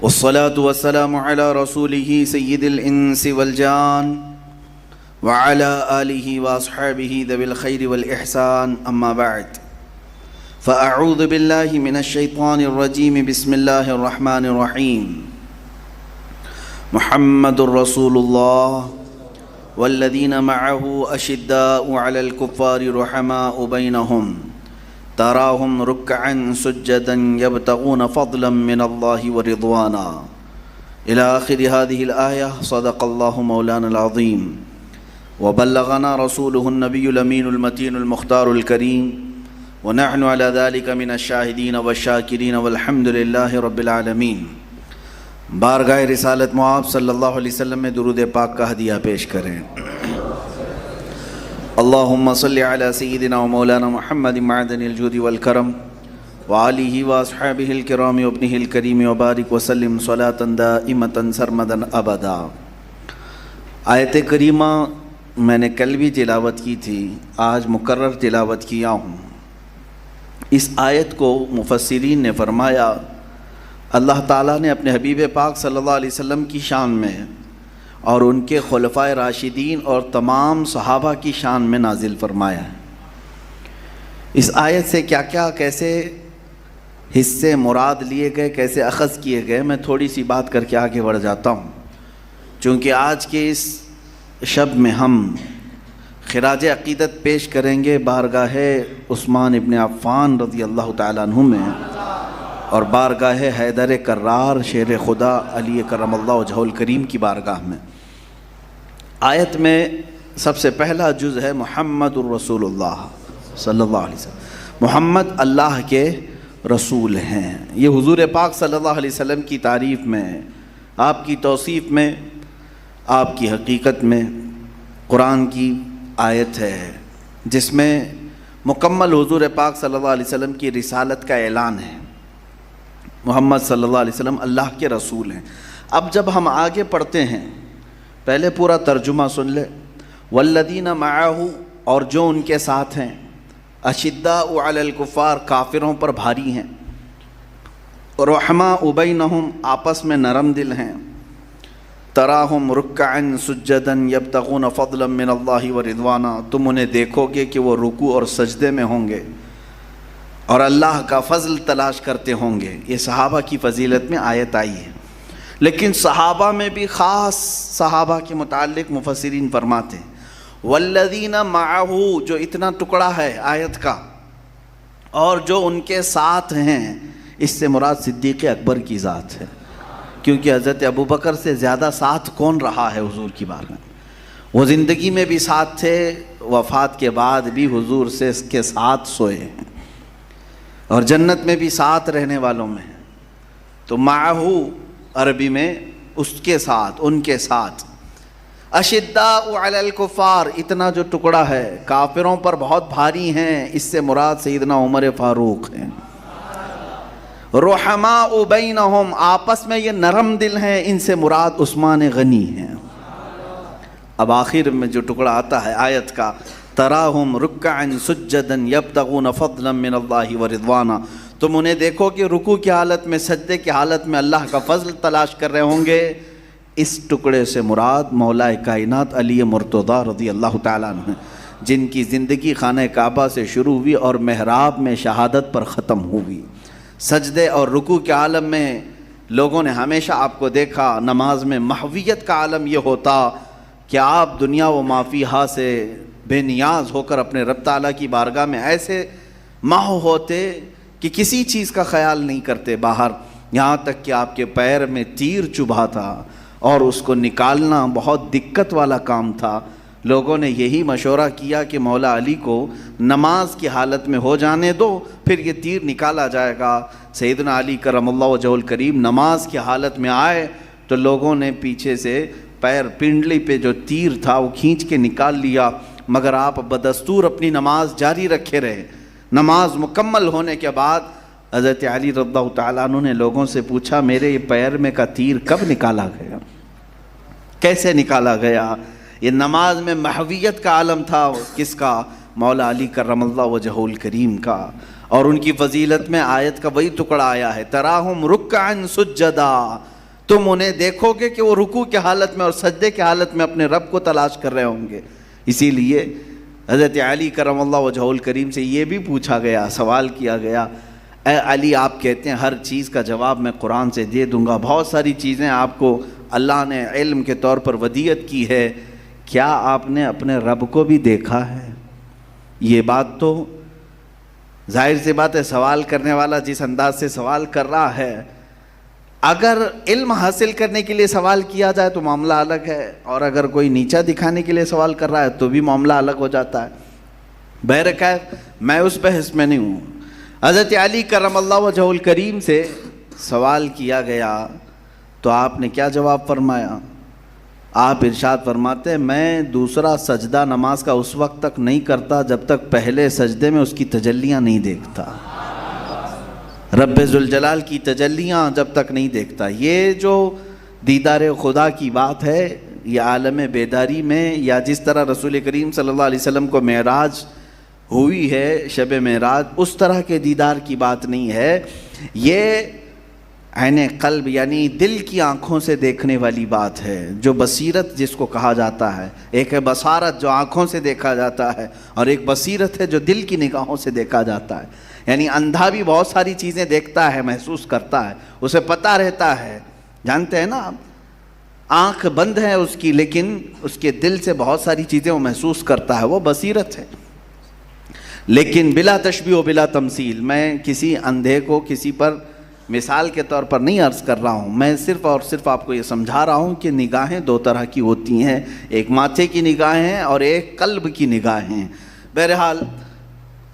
والصلاة والسلام على رسوله سيد الإنس والجان وعلى آله وأصحابه ذوي الخير والإحسان أما بعد فأعوذ بالله من الشيطان الرجيم بسم الله الرحمن الرحيم محمد رسول الله والذين معه أشداء على الكفار رحماء بينهم تراهم ركعا سجدا يبتغون فضلا من الله ورضوانا إلى آخر هذه الآية. صدق الله مولانا العظيم وبلغنا رسوله النبي الأمين المتين المختار الكريم ونحن على ذلك من الشاهدين والشاكرين والحمد لله رب العالمين. بارگاہ رسالت معاب صلی اللہ علیہ وسلم میں درود پاک کا ہدیہ پیش کریں. اللہم صلی علی سیدنا و مولانا محمد معدن الجود والکرم وآلہ واصحابہ الکرام وابنہ الکریم وبارک وسلم صلاة دائمة سرمدا ابدا. آیت کریمہ میں نے کل بھی تلاوت کی تھی، آج مکرر تلاوت کیا ہوں. اس آیت کو مفسرین نے فرمایا اللہ تعالیٰ نے اپنے حبیب پاک صلی اللہ علیہ وسلم کی شان میں اور ان کے خلفائے راشدین اور تمام صحابہ کی شان میں نازل فرمایا ہے. اس آیت سے کیا کیا کیسے حصے مراد لیے گئے، کیسے اخذ کیے گئے، میں تھوڑی سی بات کر کے آگے بڑھ جاتا ہوں. چونکہ آج کے اس شب میں ہم خراج عقیدت پیش کریں گے بارگاہ عثمان ابن عفان رضی اللہ تعالیٰ عنہ میں اور بارگاہ حیدر کرار شیر خدا علی کرم اللہ وجہہ الکریم کی بارگاہ میں. آیت میں سب سے پہلا جز ہے محمد الرسول اللہ صلی اللہ علیہ وسلم. محمد اللہ کے رسول ہیں. یہ حضور پاک صلی اللہ علیہ وسلم کی تعریف میں، آپ کی توصیف میں، آپ کی حقیقت میں قرآن کی آیت ہے جس میں مکمل حضور پاک صلی اللہ علیہ وسلم کی رسالت کا اعلان ہے. محمد صلی اللہ علیہ وسلم اللہ کے رسول ہیں. اب جب ہم آگے پڑھتے ہیں پہلے پورا ترجمہ سن لے. والذین معہ، اور جو ان کے ساتھ ہیں، اشداء علی الکفار، کافروں پر بھاری ہیں، رحماء بینہم، آپس میں نرم دل ہیں، تراہم رکعا سجدا یبتغون فضلا من اللہ ورضوانا، تم انہیں دیکھو گے کہ وہ رکوع اور سجدے میں ہوں گے اور اللہ کا فضل تلاش کرتے ہوں گے. یہ صحابہ کی فضیلت میں آیت آئی ہے. لیکن صحابہ میں بھی خاص صحابہ کے متعلق مفسرین فرماتے ہیں والذین معہ، جو اتنا ٹکڑا ہے آیت کا، اور جو ان کے ساتھ ہیں، اس سے مراد صدیق اکبر کی ذات ہے. کیونکہ حضرت ابوبکر سے زیادہ ساتھ کون رہا ہے حضور کی بارگاہ میں؟ وہ زندگی میں بھی ساتھ تھے، وفات کے بعد بھی حضور سے اس کے ساتھ سوئے ہیں اور جنت میں بھی ساتھ رہنے والوں میں ہیں. تو معہ عربی میں اس کے ساتھ، ان کے ساتھ. اشداء علی الکفار، اتنا جو ٹکڑا ہے کافروں پر بہت بھاری ہیں، اس سے مراد سیدنا عمر فاروق ہیں. رحماء بینہم، آپس میں یہ نرم دل ہیں، ان سے مراد عثمان غنی ہیں. اب آخر میں جو ٹکڑا آتا ہے آیت کا، تراہم رکعا سجدا یبتغون فضلا من اللہ ورضوانا، تم انہیں دیکھو کہ رکوع کی حالت میں، سجدے کی حالت میں اللہ کا فضل تلاش کر رہے ہوں گے. اس ٹکڑے سے مراد مولا کائنات علی مرتضیٰ رضی اللہ تعالیٰ عنہ، جن کی زندگی خانہ کعبہ سے شروع ہوئی اور محراب میں شہادت پر ختم ہوئی. سجدے اور رکوع کے عالم میں لوگوں نے ہمیشہ آپ کو دیکھا. نماز میں محویت کا عالم یہ ہوتا کہ آپ دنیا و ما فیہا سے بے نیاز ہو کر اپنے رب تعالیٰ کی بارگاہ میں ایسے محو ہوتے کہ کسی چیز کا خیال نہیں کرتے باہر. یہاں تک کہ آپ کے پیر میں تیر چبھا تھا اور اس کو نکالنا بہت دقت والا کام تھا. لوگوں نے یہی مشورہ کیا کہ مولا علی کو نماز کی حالت میں ہو جانے دو، پھر یہ تیر نکالا جائے گا. سیدنا علی کرم اللہ وجہہ الکریم نماز کی حالت میں آئے تو لوگوں نے پیچھے سے پیر پنڈلی پہ جو تیر تھا وہ کھینچ کے نکال لیا، مگر آپ بدستور اپنی نماز جاری رکھے رہے. نماز مکمل ہونے کے بعد حضرت علی رضی اللہ تعالیٰ عنہ نے لوگوں سے پوچھا میرے یہ پیر میں کا تیر کب نکالا گیا، کیسے نکالا گیا؟ یہ نماز میں محویت کا عالم تھا. کس کا؟ مولا علی کرم اللہ وجہہ الکریم کا. اور ان کی فضیلت میں آیت کا وہی ٹکڑا آیا ہے، تراہم رکعا سجدا، تم انہیں دیکھو گے کہ وہ رکوع کی حالت میں اور سجدے کی حالت میں اپنے رب کو تلاش کر رہے ہوں گے۔ اسی لیے حضرت علی کرم اللہ وجہہ الکریم سے یہ بھی پوچھا گیا، سوال کیا گیا، اے علی آپ کہتے ہیں ہر چیز کا جواب میں قرآن سے دے دوں گا، بہت ساری چیزیں آپ کو اللہ نے علم کے طور پر ودیعت کی ہے، کیا آپ نے اپنے رب کو بھی دیکھا ہے؟ یہ بات تو ظاہر سی بات ہے، سوال کرنے والا جس انداز سے سوال کر رہا ہے، اگر علم حاصل کرنے کے لیے سوال کیا جائے تو معاملہ الگ ہے، اور اگر کوئی نیچا دکھانے کے لیے سوال کر رہا ہے تو بھی معاملہ الگ ہو جاتا ہے۔ بہرکیف میں اس بحث میں نہیں ہوں۔ حضرت علی کرم اللہ وجہہ الکریم سے سوال کیا گیا تو آپ نے کیا جواب فرمایا؟ آپ ارشاد فرماتے ہیں میں دوسرا سجدہ نماز کا اس وقت تک نہیں کرتا جب تک پہلے سجدے میں اس کی تجلیاں نہیں دیکھتا، رب ذوالجلال کی تجلیاں جب تک نہیں دیکھتا۔ یہ جو دیدار خدا کی بات ہے، یہ عالم بیداری میں، یا جس طرح رسول کریم صلی اللہ علیہ وسلم کو معراج ہوئی ہے، شب معراج، اس طرح کے دیدار کی بات نہیں ہے، یہ عین قلب یعنی دل کی آنکھوں سے دیکھنے والی بات ہے، جو بصیرت جس کو کہا جاتا ہے۔ ایک ہے بصارت جو آنکھوں سے دیکھا جاتا ہے، اور ایک بصیرت ہے جو دل کی نگاہوں سے دیکھا جاتا ہے۔ یعنی اندھا بھی بہت ساری چیزیں دیکھتا ہے، محسوس کرتا ہے، اسے پتہ رہتا ہے، جانتے ہیں نا آپ، آنکھ بند ہے اس کی لیکن اس کے دل سے بہت ساری چیزیں وہ محسوس کرتا ہے، وہ بصیرت ہے۔ لیکن بلا تشبیہ و بلا تمثیل، میں کسی اندھے کو کسی پر مثال کے طور پر نہیں عرض کر رہا ہوں، میں صرف اور صرف آپ کو یہ سمجھا رہا ہوں کہ نگاہیں دو طرح کی ہوتی ہیں، ایک ماتھے کی نگاہیں ہیں اور ایک قلب کی نگاہیں۔ بہرحال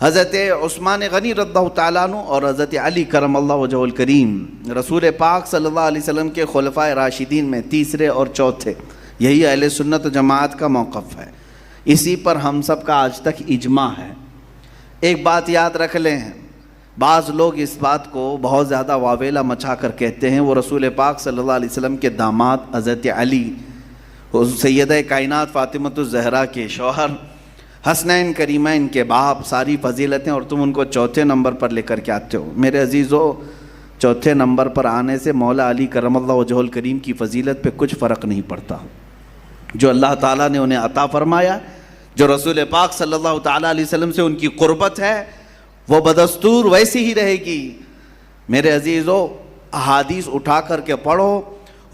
حضرت عثمان غنی رضی اللہ تعالیٰ عنہ اور حضرت علی کرم اللہ وجہہ الکریم رسول پاک صلی اللہ علیہ وسلم کے خلفائے راشدین میں تیسرے اور چوتھے، یہی اہل سنت و جماعت کا موقف ہے، اسی پر ہم سب کا آج تک اجماع ہے۔ ایک بات یاد رکھ لیں، بعض لوگ اس بات کو بہت زیادہ واویلا مچا کر کہتے ہیں وہ رسول پاک صلی اللہ علیہ وسلم کے داماد حضرت علی، سیدہ کائنات فاطمۃ الزہرا کے شوہر، حسنین کریمین کے باپ، ساری فضیلتیں، اور تم ان کو چوتھے نمبر پر لے کر کے آتے ہو۔ میرے عزیزو، چوتھے نمبر پر آنے سے مولا علی کرم اللہ وجہہ الکریم کی فضیلت پہ کچھ فرق نہیں پڑتا۔ جو اللہ تعالیٰ نے انہیں عطا فرمایا، جو رسول پاک صلی اللہ تعالیٰ علیہ وسلم سے ان کی قربت ہے، وہ بدستور ویسی ہی رہے گی۔ میرے عزیزو، احادیث اٹھا کر کے پڑھو،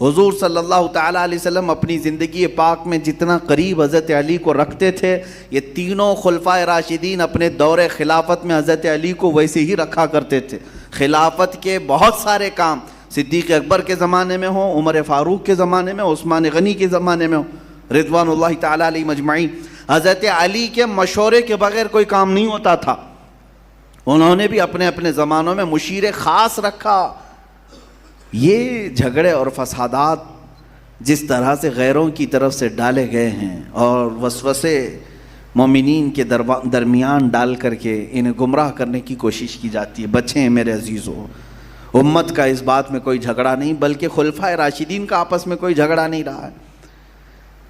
حضور صلی اللہ تعالیٰ علیہ وسلم اپنی زندگی پاک میں جتنا قریب حضرت علی کو رکھتے تھے، یہ تینوں خلفائے راشدین اپنے دور خلافت میں حضرت علی کو ویسے ہی رکھا کرتے تھے۔ خلافت کے بہت سارے کام صدیق اکبر کے زمانے میں ہوں، عمر فاروق کے زمانے میں، عثمان غنی کے زمانے میں ہوں، رضوان اللہ تعالیٰ علیہ مجمعین، حضرت علی کے مشورے کے بغیر کوئی کام نہیں ہوتا تھا۔ انہوں نے بھی اپنے اپنے زمانوں میں مشیر خاص رکھا۔ یہ جھگڑے اور فسادات جس طرح سے غیروں کی طرف سے ڈالے گئے ہیں اور وسوسے مومنین کے درمیان ڈال کر کے انہیں گمراہ کرنے کی کوشش کی جاتی ہے، بچیں میرے عزیزو۔ امت کا اس بات میں کوئی جھگڑا نہیں، بلکہ خلفائے راشدین کا آپس میں کوئی جھگڑا نہیں رہا ہے،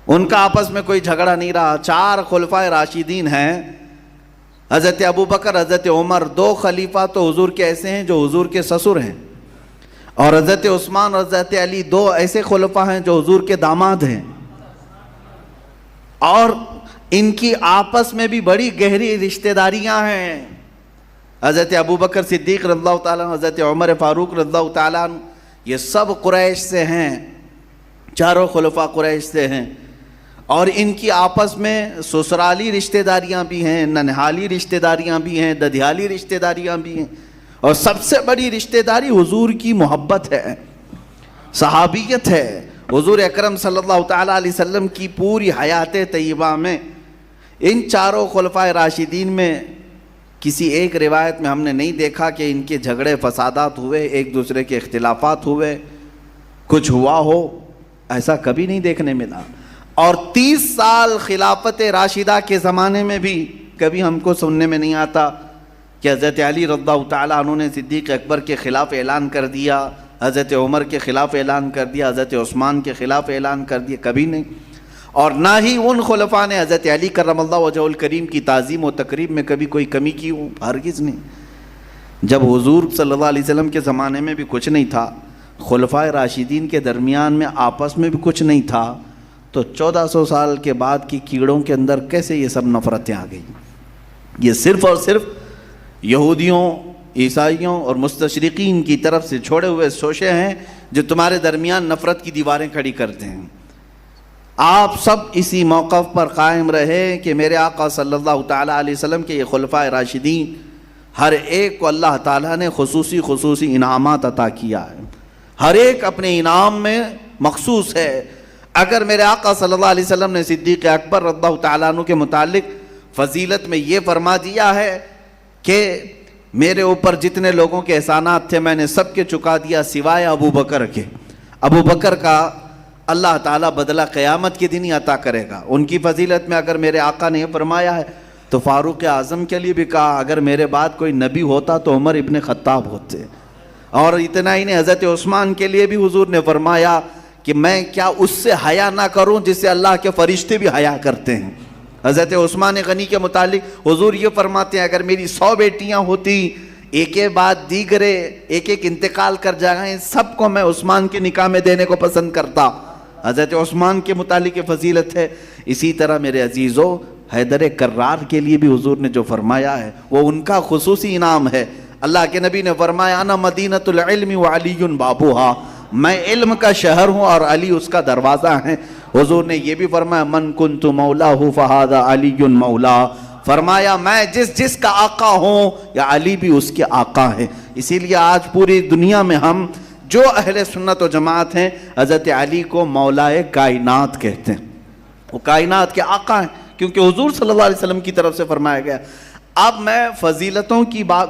ان کا آپس میں کوئی جھگڑا نہیں رہا۔ 4 خلفائے راشدین ہیں، حضرت ابوبکر، حضرت عمر، 2 خلیفہ تو حضور کے ایسے ہیں جو حضور کے سسر ہیں، اور حضرت عثمان اور حضرت علی 2 ایسے خلفاء ہیں جو حضور کے داماد ہیں، اور ان کی آپس میں بھی بڑی گہری رشتہ داریاں ہیں۔ حضرت ابوبکر صدیق رضی اللہ تعالیٰ عنہ، حضرت عمر فاروق رضی اللہ تعالیٰ عنہ، یہ سب قریش سے ہیں، چاروں خلفاء قریش سے ہیں، اور ان کی آپس میں سسرالی رشتہ داریاں بھی ہیں، ننہالی رشتہ داریاں بھی ہیں، ددھیالی رشتہ داریاں بھی ہیں، اور سب سے بڑی رشتہ داری حضور کی محبت ہے، صحابیت ہے۔ حضور اکرم صلی اللہ تعالیٰ علیہ وسلم کی پوری حیات طیبہ میں ان 4 خلفائے راشدین میں کسی ایک روایت میں ہم نے نہیں دیکھا کہ ان کے جھگڑے فسادات ہوئے، ایک دوسرے کے اختلافات ہوئے، کچھ ہوا ہو، ایسا کبھی نہیں دیکھنے ملا۔ اور 30 سال خلافت راشدہ کے زمانے میں بھی کبھی ہم کو سننے میں نہیں آتا کہ حضرت علی رضی اللہ تعالیٰ عنہ نے صدیق اکبر کے خلاف اعلان کر دیا، حضرت عمر کے خلاف اعلان کر دیا، حضرت عثمان کے خلاف اعلان کر دیا، کبھی نہیں۔ اور نہ ہی ان خلفاء نے حضرت علی کرم اللہ وجہہ الکریم کی تعظیم و تقریب میں کبھی کوئی کمی کی ہو، ہرگز نہیں۔ جب حضور صلی اللہ علیہ وسلم کے زمانے میں بھی کچھ نہیں تھا خلفائے راشدین کے درمیان میں آپس میں بھی کچھ نہیں تھا، تو 1400 سال کے بعد کی کیڑوں کے اندر کیسے یہ سب نفرتیں آ گئیں؟ یہ صرف اور صرف یہودیوں، عیسائیوں اور مستشرقین کی طرف سے چھوڑے ہوئے سوچے ہیں جو تمہارے درمیان نفرت کی دیواریں کھڑی کرتے ہیں۔ آپ سب اسی موقف پر قائم رہے کہ میرے آقا صلی اللہ تعالیٰ علیہ وسلم کے یہ خلفائے راشدین، ہر ایک کو اللہ تعالیٰ نے خصوصی انعامات عطا کیا ہے، ہر ایک اپنے انعام میں مخصوص ہے۔ اگر میرے آقا صلی اللہ علیہ وسلم نے صدیق اکبر رضی اللہ تعالیٰ عنہ کے متعلق فضیلت میں یہ فرما دیا ہے کہ میرے اوپر جتنے لوگوں کے احسانات تھے میں نے سب کے چکا دیا سوائے ابو بکر کے۔ ابو بکر کا اللہ تعالیٰ بدلہ قیامت کے دن ہی عطا کرے گا۔ ان کی فضیلت میں اگر میرے آقا نے یہ فرمایا ہے تو فاروق اعظم کے لیے بھی کہا اگر میرے بعد کوئی نبی ہوتا تو عمر ابن خطاب ہوتے، اور اتنا ہی نہیں، حضرت عثمان کے لیے بھی حضور نے فرمایا کہ میں کیا اس سے حیا نہ کروں جس سے اللہ کے فرشتے بھی حیا کرتے ہیں۔ حضرت عثمان غنی کے متعلق حضور یہ فرماتے ہیں اگر میری 100 بیٹیاں ہوتی، ایک کے بعد دیگرے ایک ایک انتقال کر جائیں، سب کو میں عثمان کے نکاح میں دینے کو پسند کرتا۔ حضرت عثمان کے متعلق فضیلت ہے۔ اسی طرح میرے عزیزو حیدر کرار کے لیے بھی حضور نے جو فرمایا ہے وہ ان کا خصوصی انعام ہے۔ اللہ کے نبی نے فرمایا انا مدینۃ العلم وعلی بابوہا، میں علم کا شہر ہوں اور علی اس کا دروازہ ہے۔ حضور نے یہ بھی فرمایا من کنت مولاہ فہذا علی مولا، فرمایا میں جس کا آقا ہوں یا علی بھی اس کے آقا ہیں۔ اسی لیے آج پوری دنیا میں ہم جو اہل سنت و جماعت ہیں حضرت علی کو مولا کائنات کہتے ہیں، وہ کائنات کے آقا ہیں کیونکہ حضور صلی اللہ علیہ وسلم کی طرف سے فرمایا گیا۔ اب میں فضیلتوں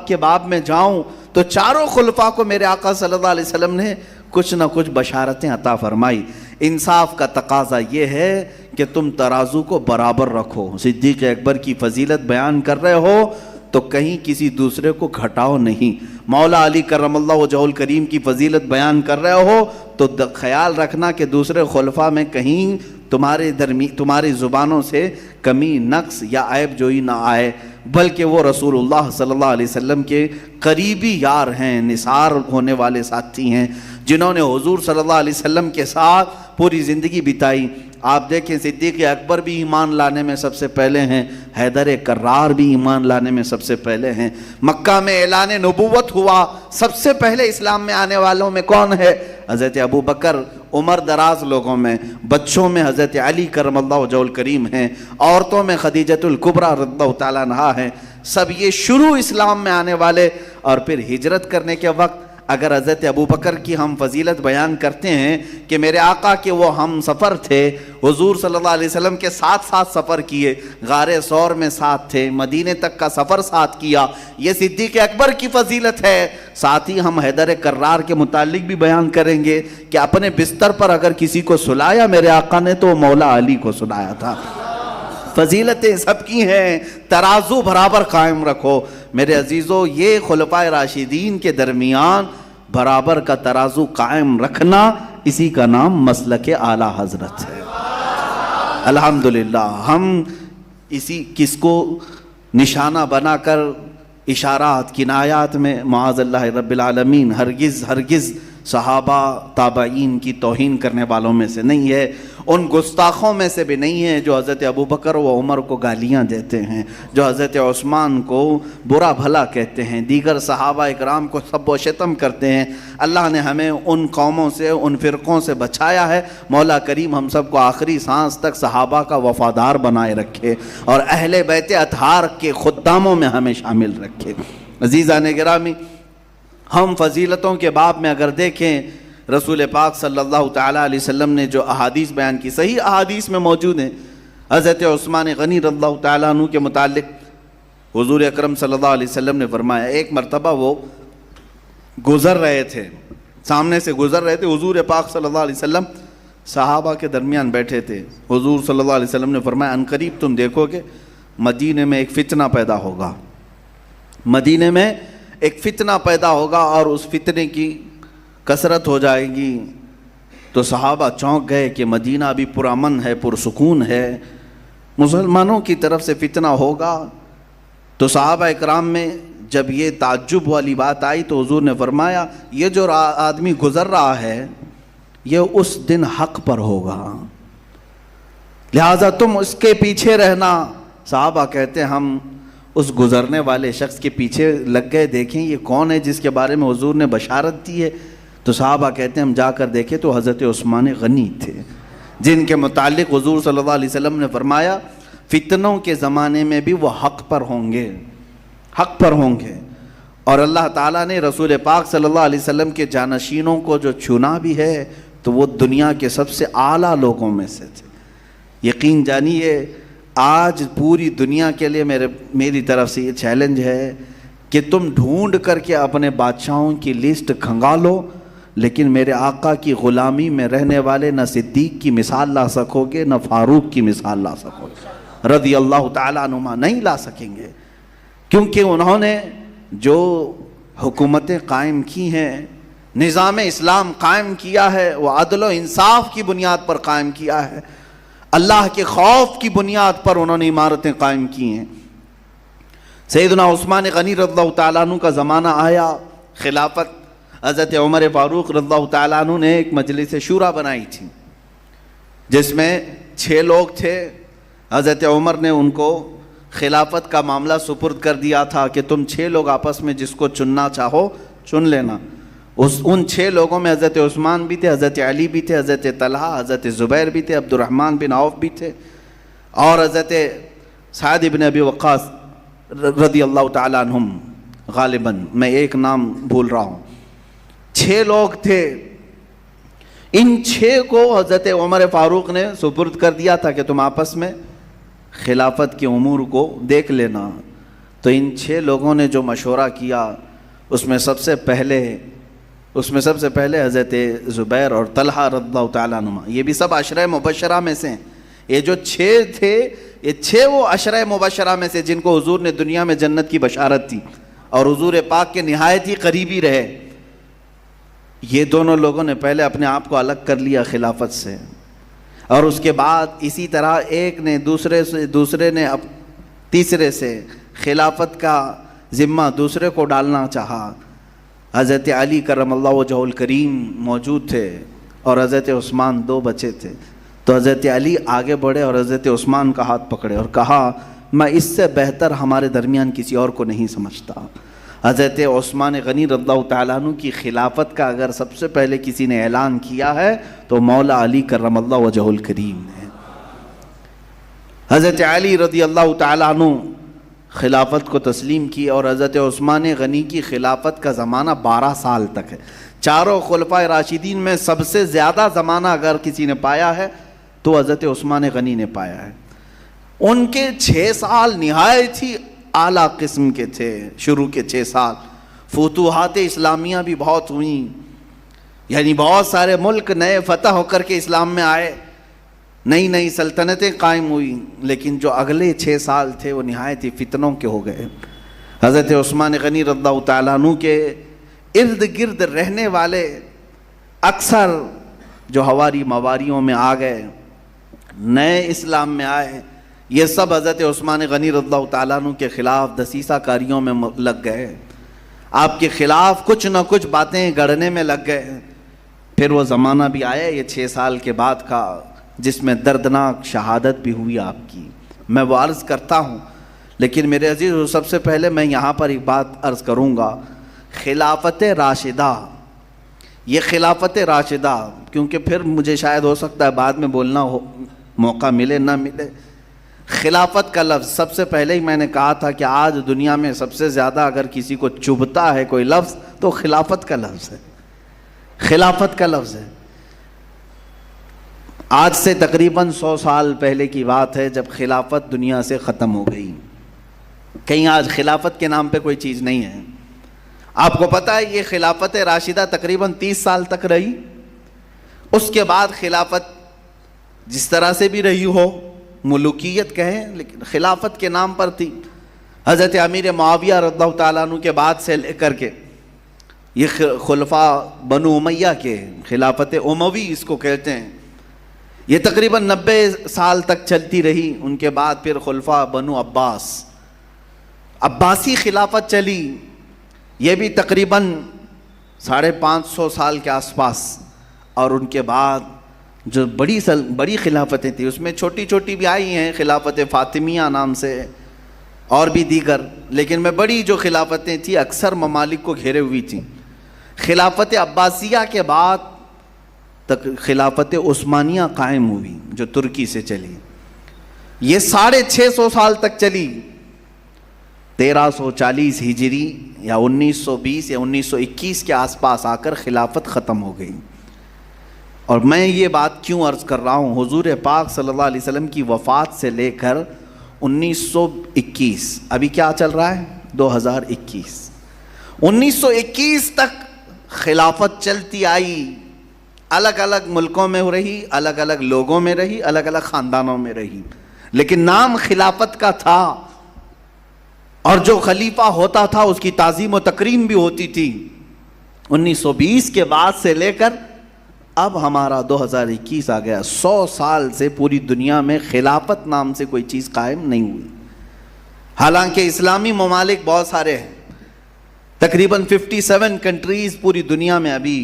کے باب میں جاؤں تو چاروں خلفاء کو میرے آقا صلی اللہ علیہ وسلم نے کچھ نہ کچھ بشارتیں عطا فرمائی۔ انصاف کا تقاضا یہ ہے کہ تم ترازو کو برابر رکھو۔ صدیق اکبر کی فضیلت بیان کر رہے ہو تو کہیں کسی دوسرے کو گھٹاؤ نہیں۔ مولا علی کرم اللہ وجہہ الکریم کی فضیلت بیان کر رہے ہو تو خیال رکھنا کہ دوسرے خلفاء میں کہیں تمہاری زبانوں سے کمی، نقص یا عیب جوئی نہ آئے، بلکہ وہ رسول اللہ صلی اللہ علیہ وسلم کے قریبی یار ہیں، نثار ہونے والے ساتھی ہیں، جنہوں نے حضور صلی اللہ علیہ وسلم کے ساتھ پوری زندگی بتائی۔ آپ دیکھیں صدیق اکبر بھی ایمان لانے میں سب سے پہلے ہیں، حیدر کرار بھی ایمان لانے میں سب سے پہلے ہیں۔ مکہ میں اعلان نبوت ہوا، سب سے پہلے اسلام میں آنے والوں میں کون ہے؟ حضرت ابو بکر۔ عمر دراز لوگوں میں، بچوں میں حضرت علی کرم اللہ وجہہ الکریم ہیں، عورتوں میں خدیجۃ الکبریٰ رضی اللہ تعالیٰ عنہا ہیں۔ سب یہ شروع اسلام میں آنے والے، اور پھر ہجرت کرنے کے وقت اگر حضرت ابو بکر کی ہم فضیلت بیان کرتے ہیں کہ میرے آقا کے وہ ہم سفر تھے، حضور صلی اللہ علیہ وسلم کے ساتھ سفر کیے، غار ثور میں ساتھ تھے، مدینے تک کا سفر ساتھ کیا، یہ صدیق اکبر کی فضیلت ہے۔ ساتھ ہی ہم حیدر کرار کے متعلق بھی بیان کریں گے کہ اپنے بستر پر اگر کسی کو سلایا میرے آقا نے تو مولا علی کو سلایا تھا۔ فضیلتیں سب کی ہیں، ترازو برابر قائم رکھو۔ میرے عزیزو یہ خلفائے راشدین کے درمیان برابر کا ترازو قائم رکھنا، اسی کا نام مسلک اعلیٰ حضرت ہے۔ الحمدللہ ہم کس کو نشانہ بنا کر اشارات کنایات میں معاذ اللہ رب العالمین ہرگز صحابہ تابعین کی توہین کرنے والوں میں سے نہیں ہے، ان گستاخوں میں سے بھی نہیں ہے جو حضرت ابو بکر و عمر کو گالیاں دیتے ہیں، جو حضرت عثمان کو برا بھلا کہتے ہیں، دیگر صحابہ اکرام کو سب و شتم کرتے ہیں۔ اللہ نے ہمیں ان قوموں سے، ان فرقوں سے بچایا ہے۔ مولا کریم ہم سب کو آخری سانس تک صحابہ کا وفادار بنائے رکھے اور اہل بیت اطہار کے خداموں میں ہمیں شامل رکھے۔ عزیزان گرامی، ہم فضیلتوں کے باب میں اگر دیکھیں، رسول پاک صلی اللہ تعالیٰ علیہ وسلم نے جو احادیث بیان کی، صحیح احادیث میں موجود ہیں۔ حضرت عثمان غنی رضی اللہ تعالیٰ عنہ کے متعلق حضور اکرم صلی اللہ علیہ وسلم نے فرمایا، ایک مرتبہ وہ گزر رہے تھے، سامنے سے گزر رہے تھے، حضور پاک صلی اللہ علیہ وسلم صحابہ کے درمیان بیٹھے تھے۔ حضور صلی اللہ علیہ وسلم نے فرمایا عنقریب تم دیکھو گے مدینے میں ایک فتنہ پیدا ہوگا، مدینے میں ایک فتنہ پیدا ہوگا اور اس فتنے کی کثرت ہو جائے گی۔ تو صحابہ چونک گئے کہ مدینہ ابھی پرامن ہے، پرسکون ہے، مسلمانوں کی طرف سے فتنہ ہوگا۔ تو صحابہ اکرام میں جب یہ تعجب والی بات آئی تو حضور نے فرمایا یہ جو آدمی گزر رہا ہے یہ اس دن حق پر ہوگا، لہذا تم اس کے پیچھے رہنا۔ صحابہ کہتے ہیں ہم اس گزرنے والے شخص کے پیچھے لگ گئے، دیکھیں یہ کون ہے جس کے بارے میں حضور نے بشارت دی ہے؟ تو صحابہ کہتے ہیں ہم جا کر دیکھے تو حضرت عثمان غنی تھے، جن کے متعلق حضور صلی اللہ علیہ وسلم نے فرمایا فتنوں کے زمانے میں بھی وہ حق پر ہوں گے، حق پر ہوں گے۔ اور اللہ تعالیٰ نے رسول پاک صلی اللہ علیہ وسلم کے جانشینوں کو جو چنا بھی ہے تو وہ دنیا کے سب سے اعلیٰ لوگوں میں سے تھے۔ یقین جانیے آج پوری دنیا کے لیے میری طرف سے یہ چیلنج ہے کہ تم ڈھونڈ کر کے اپنے بادشاہوں کی لسٹ کھنگالو، لیکن میرے آقا کی غلامی میں رہنے والے نہ صدیق کی مثال لا سکو گے نہ فاروق کی مثال لا سکو گے، رضی اللہ تعالیٰ عنہما نہیں لا سکیں گے، کیونکہ انہوں نے جو حکومتیں قائم کی ہیں، نظام اسلام قائم کیا ہے، وہ عدل و انصاف کی بنیاد پر قائم کیا ہے، اللہ کے خوف کی بنیاد پر انہوں نے عمارتیں قائم کی ہیں۔ سیدنا عثمان غنی رضی اللہ تعالیٰ عنہ کا زمانہ آیا، خلافت حضرت عمر فاروق رضی اللہ تعالیٰ عنہ نے ایک مجلس شورا بنائی تھی جس میں 6 لوگ تھے۔ حضرت عمر نے ان کو خلافت کا معاملہ سپرد کر دیا تھا کہ تم 6 لوگ آپس میں جس کو چننا چاہو چن لینا۔ ان 6 لوگوں میں حضرت عثمان بھی تھے، حضرت علی بھی تھے، حضرت طلحہ، حضرت زبیر بھی تھے، عبد الرحمن بن عوف بھی تھے، اور حضرت سعد بن ابی وقاص رضی اللہ تعالیٰ عنہم، غالباً میں ایک نام بھول رہا ہوں۔ 6 لوگ تھے، ان 6 کو حضرت عمر فاروق نے سپرد کر دیا تھا کہ تم آپس میں خلافت کے امور کو دیکھ لینا۔ تو ان 6 لوگوں نے جو مشورہ کیا اس میں سب سے پہلے حضرت زبیر اور طلحہ رضی اللہ تعالیٰ عنہما، یہ بھی سب عشرہ مبشرہ میں سے ہیں۔ یہ جو 6 تھے یہ 6 وہ عشرہ مبشرہ میں سے جن کو حضور نے دنیا میں جنت کی بشارت دی اور حضور پاک کے نہایت ہی قریبی رہے۔ یہ دونوں لوگوں نے پہلے اپنے آپ کو الگ کر لیا خلافت سے، اور اس کے بعد اسی طرح ایک نے دوسرے نے تیسرے سے خلافت کا ذمہ دوسرے کو ڈالنا چاہا۔ حضرت علی کرم اللہ وجہ الکریم موجود تھے اور حضرت عثمان 2 بچے تھے، تو حضرت علی آگے بڑھے اور حضرت عثمان کا ہاتھ پکڑے اور کہا میں اس سے بہتر ہمارے درمیان کسی اور کو نہیں سمجھتا۔ حضرت عثمان غنی رضی اللہ تعالیٰ عنہ کی خلافت کا اگر سب سے پہلے کسی نے اعلان کیا ہے تو مولا علی کرم اللہ وجہ الکریم نے۔ حضرت علی رضی اللہ تعالیٰ عنہ خلافت کو تسلیم کی اور حضرت عثمان غنی کی خلافت کا زمانہ 12 سال تک ہے۔ چاروں خلفائے راشدین میں سب سے زیادہ زمانہ اگر کسی نے پایا ہے تو حضرت عثمان غنی نے پایا ہے۔ ان کے 6 سال نہایت ہی اعلیٰ قسم کے تھے۔ شروع کے 6 سال فتوحات اسلامیہ بھی بہت ہوئیں، یعنی بہت سارے ملک نئے فتح ہو کر کے اسلام میں آئے، نئی نئی سلطنتیں قائم ہوئیں، لیکن جو اگلے 6 سال تھے وہ نہایت ہی فتنوں کے ہو گئے۔ حضرت عثمان غنی رضی اللہ تعالیٰ عنہ کے ارد گرد رہنے والے اکثر جو ہواری مواریوں میں آ گئے، نئے اسلام میں آئے، یہ سب حضرت عثمان غنی رضی اللہ تعالیٰ عنہ کے خلاف دسیسہ کاریوں میں لگ گئے، آپ کے خلاف کچھ نہ کچھ باتیں گڑھنے میں لگ گئے۔ پھر وہ زمانہ بھی آیا یہ 6 سال کے بعد کا جس میں دردناک شہادت بھی ہوئی آپ کی، میں وہ عرض کرتا ہوں۔ لیکن میرے عزیز سب سے پہلے میں یہاں پر ایک بات عرض کروں گا، خلافت راشدہ، یہ خلافت راشدہ، کیونکہ پھر مجھے شاید ہو سکتا ہے بعد میں بولنا موقع ملے نہ ملے۔ خلافت کا لفظ سب سے پہلے ہی میں نے کہا تھا کہ آج دنیا میں سب سے زیادہ اگر کسی کو چبھتا ہے کوئی لفظ تو خلافت کا لفظ ہے، خلافت کا لفظ ہے۔ آج سے تقریباً 100 سال پہلے کی بات ہے جب خلافت دنیا سے ختم ہو گئی، کہیں آج خلافت کے نام پہ کوئی چیز نہیں ہے۔ آپ کو پتہ ہے یہ خلافت راشدہ تقریباً 30 سال تک رہی، اس کے بعد خلافت جس طرح سے بھی رہی ہو، ملوکیت کہیں لیکن خلافت کے نام پر تھی۔ حضرت امیر معاویہ رضی اللہ تعالیٰ عنہ کے بعد سے لے کر کے یہ خلفاء بنو امیہ کے خلافت اموی اس کو کہتے ہیں، یہ تقریباً 90 سال تک چلتی رہی۔ ان کے بعد پھر خلفاء بنو عباس، عباسی خلافت چلی، یہ بھی تقریباً 550 سال کے آس پاس، اور ان کے بعد جو بڑی خلافتیں تھیں اس میں چھوٹی چھوٹی بھی آئی ہیں، خلافت فاطمیہ نام سے اور بھی دیگر، لیکن میں بڑی جو خلافتیں تھیں اکثر ممالک کو گھیرے ہوئی تھیں۔ خلافت عباسیہ کے بعد تک خلافت عثمانیہ قائم ہوئی جو ترکی سے چلی، یہ 650 سال تک چلی۔ 1340 ہجری یا 1920 یا 1921 کے آس پاس آ کر خلافت ختم ہو گئی۔ اور میں یہ بات کیوں عرض کر رہا ہوں، حضور پاک صلی اللہ علیہ وسلم کی وفات سے لے کر 1921، ابھی کیا چل رہا ہے 2021، 1921 تک خلافت چلتی آئی، الگ الگ ملکوں میں رہی، الگ الگ لوگوں میں رہی، الگ الگ خاندانوں میں رہی، لیکن نام خلافت کا تھا، اور جو خلیفہ ہوتا تھا اس کی تعظیم و تکریم بھی ہوتی تھی۔ 1920 کے بعد سے لے کر اب ہمارا 2021 آ گیا، 100 سال سے پوری دنیا میں خلافت نام سے کوئی چیز قائم نہیں ہوئی۔ حالانکہ اسلامی ممالک بہت سارے ہیں، تقریباً 57 کنٹریز پوری دنیا میں، ابھی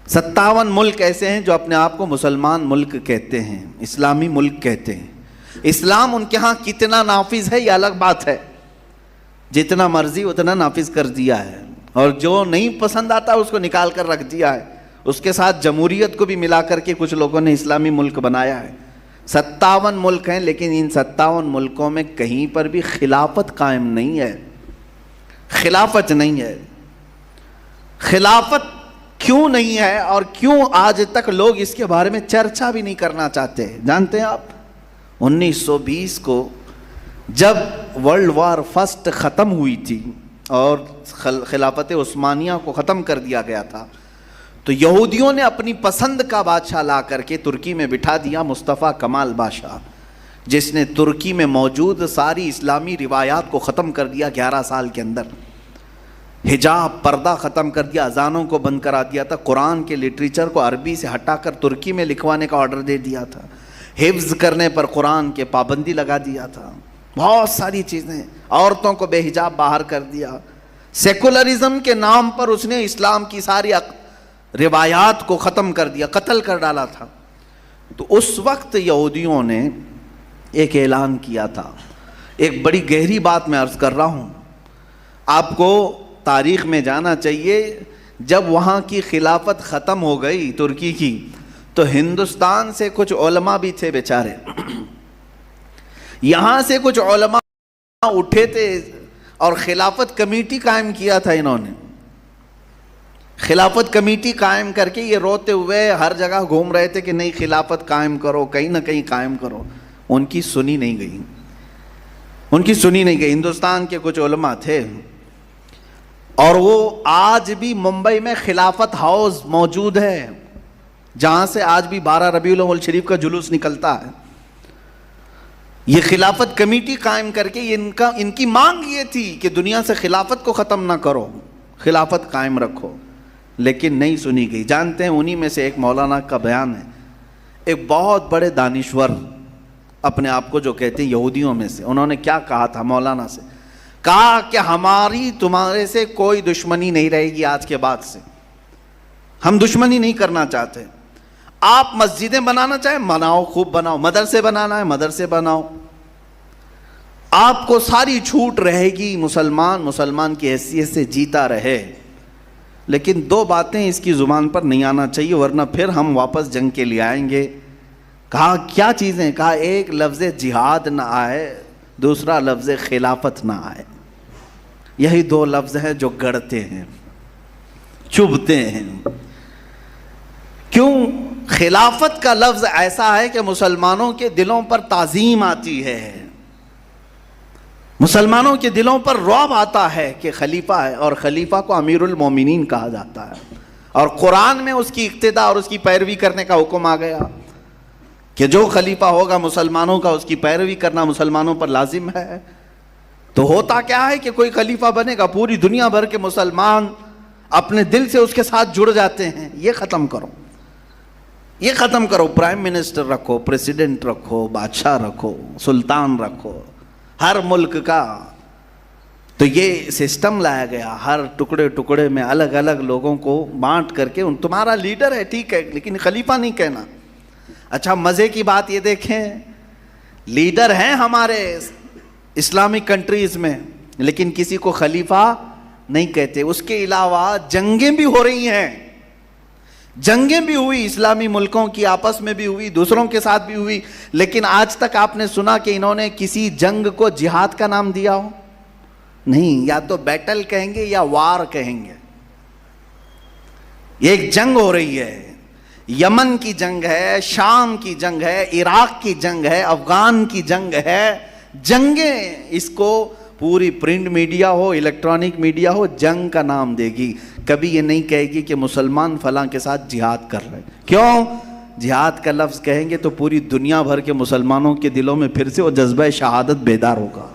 57 ملک ایسے ہیں جو اپنے آپ کو مسلمان ملک کہتے ہیں، اسلامی ملک کہتے ہیں۔ اسلام ان کے ہاں کتنا نافذ ہے یہ الگ بات ہے، جتنا مرضی اتنا نافذ کر دیا ہے، اور جو نہیں پسند آتا اس کو نکال کر رکھ دیا ہے۔ اس کے ساتھ جمہوریت کو بھی ملا کر کے کچھ لوگوں نے اسلامی ملک بنایا ہے۔ 57 ملک ہیں، لیکن ان 57 ملکوں میں کہیں پر بھی خلافت قائم نہیں ہے، خلافت نہیں ہے۔ خلافت کیوں نہیں ہے اور کیوں آج تک لوگ اس کے بارے میں چرچا بھی نہیں کرنا چاہتے؟ جانتے ہیں آپ، 1920 کو جب ورلڈ وار فرسٹ ختم ہوئی تھی اور خلافت عثمانیہ کو ختم کر دیا گیا تھا، تو یہودیوں نے اپنی پسند کا بادشاہ لا کر کے ترکی میں بٹھا دیا، مصطفیٰ کمال بادشاہ، جس نے ترکی میں موجود ساری اسلامی روایات کو ختم کر دیا 11 سال کے اندر۔ حجاب، پردہ ختم کر دیا، اذانوں کو بند کرا دیا تھا، قرآن کے لٹریچر کو عربی سے ہٹا کر ترکی میں لکھوانے کا آرڈر دے دیا تھا، حفظ کرنے پر قرآن کے پابندی لگا دیا تھا، بہت ساری چیزیں، عورتوں کو بے حجاب باہر کر دیا، سیکولرزم کے نام پر اس نے اسلام کی ساری روایات کو ختم کر دیا، قتل کر ڈالا تھا۔ تو اس وقت یہودیوں نے ایک اعلان کیا تھا، ایک بڑی گہری بات میں عرض کر رہا ہوں، آپ کو تاریخ میں جانا چاہیے، جب وہاں کی خلافت ختم ہو گئی ترکی کی، تو ہندوستان سے کچھ علماء بھی تھے بیچارے، یہاں سے کچھ علماء اٹھے تھے اور خلافت کمیٹی قائم کیا تھا انہوں نے۔ خلافت کمیٹی قائم کر کے یہ روتے ہوئے ہر جگہ گھوم رہے تھے کہ نہیں خلافت قائم کرو، کہیں نہ کہیں قائم کرو، ان کی سنی نہیں گئی، ان کی سنی نہیں گئی۔ ہندوستان کے کچھ علماء تھے، اور وہ آج بھی ممبئی میں خلافت ہاؤس موجود ہے، جہاں سے آج بھی 12 ربیع الاول شریف کا جلوس نکلتا ہے۔ یہ خلافت کمیٹی قائم کر کے ان کی مانگ یہ تھی کہ دنیا سے خلافت کو ختم نہ کرو، خلافت قائم رکھو، لیکن نہیں سنی گئی۔ جانتے ہیں انہی میں سے ایک مولانا کا بیان ہے، ایک بہت بڑے دانشور اپنے آپ کو جو کہتے ہیں یہودیوں میں سے، انہوں نے کیا کہا تھا مولانا سے؟ کہا کہ ہماری تمہارے سے کوئی دشمنی نہیں رہے گی آج کے بعد سے، ہم دشمنی نہیں کرنا چاہتے، آپ مسجدیں بنانا چاہیں بناؤ، خوب بناؤ، مدرسے بنانا ہے مدرسے بناؤ، آپ کو ساری چھوٹ رہے گی، مسلمان کی حیثیت سے جیتا رہے، لیکن 2 باتیں اس کی زبان پر نہیں آنا چاہیے ورنہ پھر ہم واپس جنگ کے لیے آئیں گے۔ کہا کیا چیزیں؟ کہا ایک لفظ جہاد نہ آئے، دوسرا لفظ خلافت نہ آئے، یہی 2 لفظ ہیں جو گڑتے ہیں، چبھتے ہیں۔ کیوں؟ خلافت کا لفظ ایسا ہے کہ مسلمانوں کے دلوں پر تعظیم آتی ہے، مسلمانوں کے دلوں پر رعب آتا ہے کہ خلیفہ ہے، اور خلیفہ کو امیر المومنین کہا جاتا ہے، اور قرآن میں اس کی اقتدا اور اس کی پیروی کرنے کا حکم آ گیا کہ جو خلیفہ ہوگا مسلمانوں کا اس کی پیروی کرنا مسلمانوں پر لازم ہے۔ تو ہوتا کیا ہے کہ کوئی خلیفہ بنے گا، پوری دنیا بھر کے مسلمان اپنے دل سے اس کے ساتھ جڑ جاتے ہیں۔ یہ ختم کرو، یہ ختم کرو، پرائم منسٹر رکھو، پریسیڈنٹ رکھو، بادشاہ رکھو، سلطان رکھو، ہر ملک کا تو یہ سسٹم لایا گیا، ہر ٹکڑے ٹکڑے میں الگ الگ لوگوں کو بانٹ کر کے تمہارا لیڈر ہے ٹھیک ہے لیکن خلیفہ نہیں کہنا۔ اچھا مزے کی بات یہ دیکھیں، لیڈر ہیں ہمارے اسلامک کنٹریز میں لیکن کسی کو خلیفہ نہیں کہتے۔ اس کے علاوہ جنگیں بھی ہو رہی ہیں، جنگیں بھی ہوئی اسلامی ملکوں کی، آپس میں بھی ہوئی، دوسروں کے ساتھ بھی ہوئی، لیکن آج تک آپ نے سنا کہ انہوں نے کسی جنگ کو جہاد کا نام دیا ہو؟ نہیں، یا تو بیٹل کہیں گے یا وار کہیں گے۔ یہ ایک جنگ ہو رہی ہے، یمن کی جنگ ہے، شام کی جنگ ہے، عراق کی جنگ ہے، افغان کی جنگ ہے۔ جنگیں اس کو پوری پرنٹ میڈیا ہو، الیکٹرانک میڈیا ہو، جنگ کا نام دے گی، کبھی یہ نہیں کہے گی کہ مسلمان فلاں کے ساتھ جہاد کر رہے ہیں۔ کیوں؟ جہاد کا لفظ کہیں گے تو پوری دنیا بھر کے مسلمانوں کے دلوں میں پھر سے وہ جذبہ شہادت بیدار ہوگا۔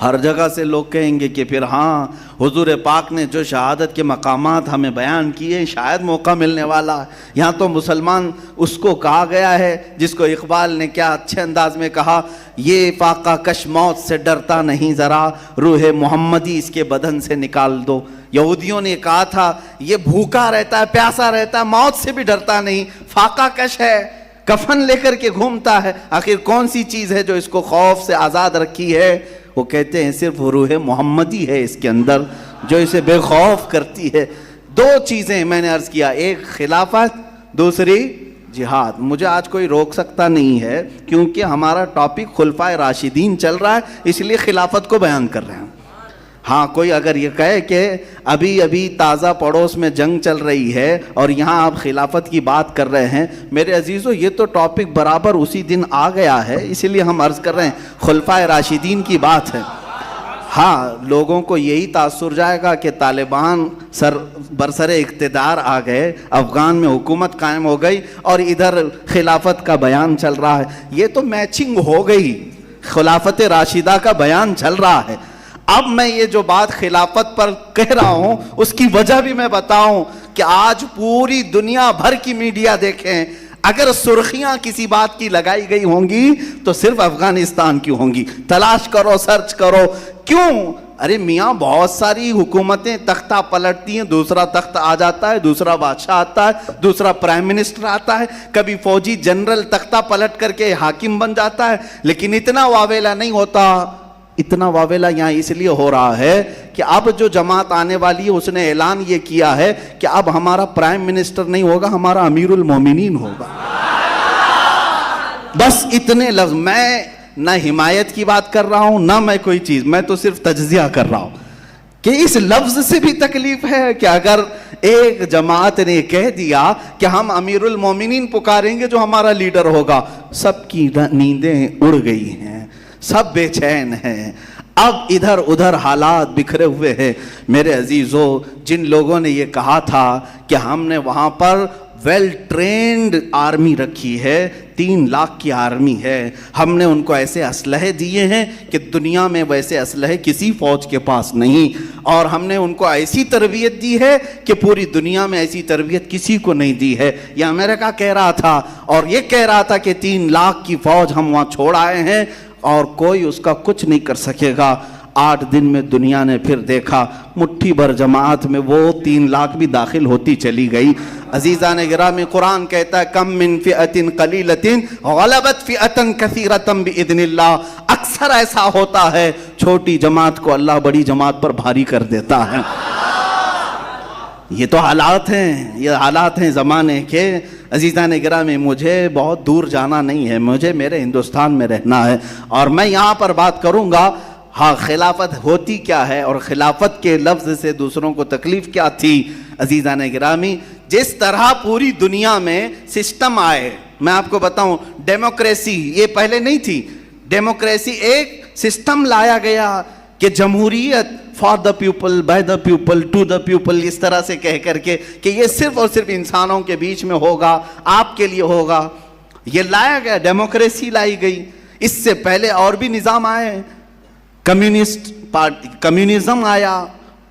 ہر جگہ سے لوگ کہیں گے کہ پھر ہاں حضور پاک نے جو شہادت کے مقامات ہمیں بیان کیے شاید موقع ملنے والا ہے۔ یہاں تو مسلمان اس کو کہا گیا ہے جس کو اقبال نے کیا اچھے انداز میں کہا، یہ فاقہ کش موت سے ڈرتا نہیں ذرا، روح محمدی اس کے بدن سے نکال دو۔ یہودیوں نے کہا تھا یہ بھوکا رہتا ہے، پیاسا رہتا ہے، موت سے بھی ڈرتا نہیں، فاقہ کش ہے، کفن لے کر کے گھومتا ہے، آخر کون سی چیز ہے جو اس کو خوف سے آزاد رکھی ہے؟ وہ کہتے ہیں صرف روح محمدی ہے اس کے اندر جو اسے بے خوف کرتی ہے۔ دو چیزیں میں نے عرض کیا، ایک خلافت، دوسری جہاد۔ مجھے آج کوئی روک سکتا نہیں ہے کیونکہ ہمارا ٹاپک خلفائے راشدین چل رہا ہے، اس لیے خلافت کو بیان کر رہے ہیں۔ ہاں کوئی اگر یہ کہے کہ ابھی تازہ پڑوس میں جنگ چل رہی ہے اور یہاں آپ خلافت کی بات کر رہے ہیں، میرے عزیزو یہ تو ٹاپک برابر اسی دن آ گیا ہے، اسی لیے ہم عرض کر رہے ہیں خلفائے راشدین کی بات ہے۔ ہاں لوگوں کو یہی تاثر جائے گا کہ طالبان برسر اقتدار آ گئے، افغان میں حکومت قائم ہو گئی اور ادھر خلافت کا بیان چل رہا ہے۔ یہ تو میچنگ ہو گئی، خلافت راشدہ کا بیان چل رہا ہے۔ اب میں یہ جو بات خلافت پر کہہ رہا ہوں اس کی وجہ بھی میں بتاؤں کہ آج پوری دنیا بھر کی میڈیا دیکھیں، اگر سرخیاں کسی بات کی لگائی گئی ہوں گی تو صرف افغانستان کی ہوں گی۔ تلاش کرو، سرچ کرو، کیوں؟ ارے میاں بہت ساری حکومتیں تختہ پلٹتی ہیں، دوسرا تخت آ جاتا ہے، دوسرا بادشاہ آتا ہے، دوسرا پرائم منسٹر آتا ہے، کبھی فوجی جنرل تختہ پلٹ کر کے حاکم بن جاتا ہے، لیکن اتنا واویلا نہیں ہوتا۔ اتنا واویلا یہاں اس لیے ہو رہا ہے کہ اب جو جماعت آنے والی ہے اس نے اعلان یہ کیا ہے کہ اب ہمارا پرائم منسٹر نہیں ہوگا، ہمارا امیر المومنین ہوگا۔ بس اتنے لفظ، میں نہ حمایت کی بات کر رہا ہوں نہ میں کوئی چیز، میں تو صرف تجزیہ کر رہا ہوں کہ اس لفظ سے بھی تکلیف ہے کہ اگر ایک جماعت نے کہہ دیا کہ ہم امیر المومنین پکاریں گے جو ہمارا لیڈر ہوگا، سب کی نیندیں اڑ گئی ہیں، سب بے چین ہیں، اب ادھر ادھر حالات بکھرے ہوئے ہیں۔ میرے عزیزو، جن لوگوں نے یہ کہا تھا کہ ہم نے وہاں پر ویل ٹرینڈ آرمی رکھی ہے، 3 لاکھ کی آرمی ہے، ہم نے ان کو ایسے اسلحے دیے ہیں کہ دنیا میں ویسے اسلحے کسی فوج کے پاس نہیں، اور ہم نے ان کو ایسی تربیت دی ہے کہ پوری دنیا میں ایسی تربیت کسی کو نہیں دی ہے۔ یہ امریکہ کہہ رہا تھا اور یہ کہہ رہا تھا کہ 3 لاکھ کی فوج ہم وہاں چھوڑ آئے ہیں اور کوئی اس کا کچھ نہیں کر سکے گا۔ 8 دن میں دنیا نے پھر دیکھا مٹھی بھر جماعت میں وہ 3 لاکھ بھی داخل ہوتی چلی گئی۔ عزیزان گرامی، قرآن کہتا ہے کم من فئۃ قلیلۃ غلبت فئۃ کثیرۃ باذن اللہ، اکثر ایسا ہوتا ہے چھوٹی جماعت کو اللہ بڑی جماعت پر بھاری کر دیتا ہے۔ یہ تو حالات ہیں، یہ حالات ہیں زمانے کے۔ عزیزان گرامی، مجھے بہت دور جانا نہیں ہے، مجھے میرے ہندوستان میں رہنا ہے اور میں یہاں پر بات کروں گا ہاں خلافت ہوتی کیا ہے اور خلافت کے لفظ سے دوسروں کو تکلیف کیا تھی۔ عزیزان گرامی، جس طرح پوری دنیا میں سسٹم آئے، میں آپ کو بتاؤں ڈیموکریسی یہ پہلے نہیں تھی، ڈیموکریسی ایک سسٹم لایا گیا کہ جمہوریت for the people, by the people, to the people, اس طرح سے کہہ کر کے کہ یہ صرف اور صرف انسانوں کے بیچ میں ہوگا، آپ کے لیے ہوگا، یہ لایا گیا، ڈیموکریسی لائی گئی۔ اس سے پہلے اور بھی نظام آئے، کمیونسٹ پارٹی، کمیونزم آیا،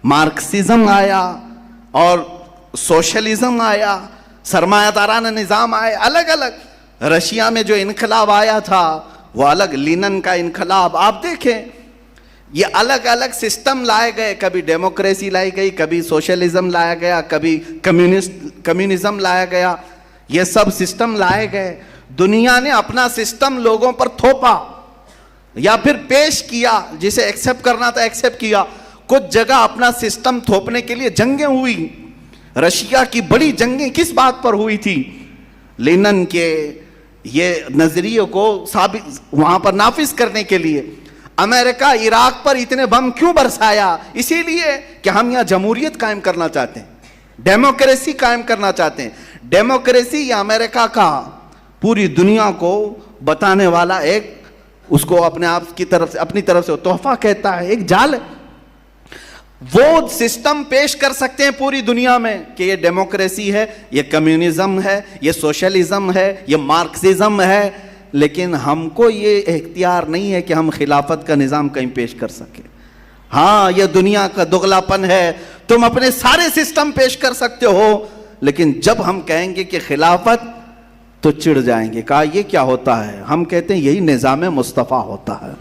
مارکسزم آیا اور سوشلزم آیا، سرمایہ دارانہ نظام آئے الگ الگ۔ رشیا میں جو انقلاب آیا تھا وہ الگ، لینن کا انقلاب آپ دیکھیں، یہ الگ الگ سسٹم لائے گئے، کبھی ڈیموکریسی لائی گئی، کبھی سوشلزم لایا گیا، کبھی کمیونزم لایا گیا، یہ سب سسٹم لائے گئے. دنیا نے اپنا سسٹم لوگوں پر تھوپا یا پھر پیش کیا، جسے ایکسیپٹ کرنا تھا ایکسیپٹ کیا. کچھ جگہ اپنا سسٹم تھوپنے کے لیے جنگیں ہوئی. رشیا کی بڑی جنگیں کس بات پر ہوئی تھی؟ لینن کے یہ نظریے کو وہاں پر نافذ کرنے کے لیے. امریکہ عراق پر اتنے بم کیوں برسایا؟ اسی لیے کہ ہم یہاں جمہوریت قائم کرنا چاہتے ہیں، ڈیموکریسی قائم کرنا چاہتے ہیں. ڈیموکریسی یہ امریکہ کا پوری دنیا کو بتانے والا ایک، اس کو اپنے آپ کی طرف سے، اپنی طرف سے تحفہ کہتا ہے، ایک جال ہے. وہ سسٹم پیش کر سکتے ہیں پوری دنیا میں کہ یہ ڈیموکریسی ہے، یہ کمیونزم ہے، یہ سوشلزم ہے، یہ مارکسزم ہے، لیکن ہم کو یہ اختیار نہیں ہے کہ ہم خلافت کا نظام کہیں پیش کر سکیں. ہاں یہ دنیا کا دگلا پن ہے، تم اپنے سارے سسٹم پیش کر سکتے ہو، لیکن جب ہم کہیں گے کہ خلافت تو چڑ جائیں گے. کہا یہ کیا ہوتا ہے؟ ہم کہتے ہیں یہی نظام مصطفیٰ ہوتا ہے،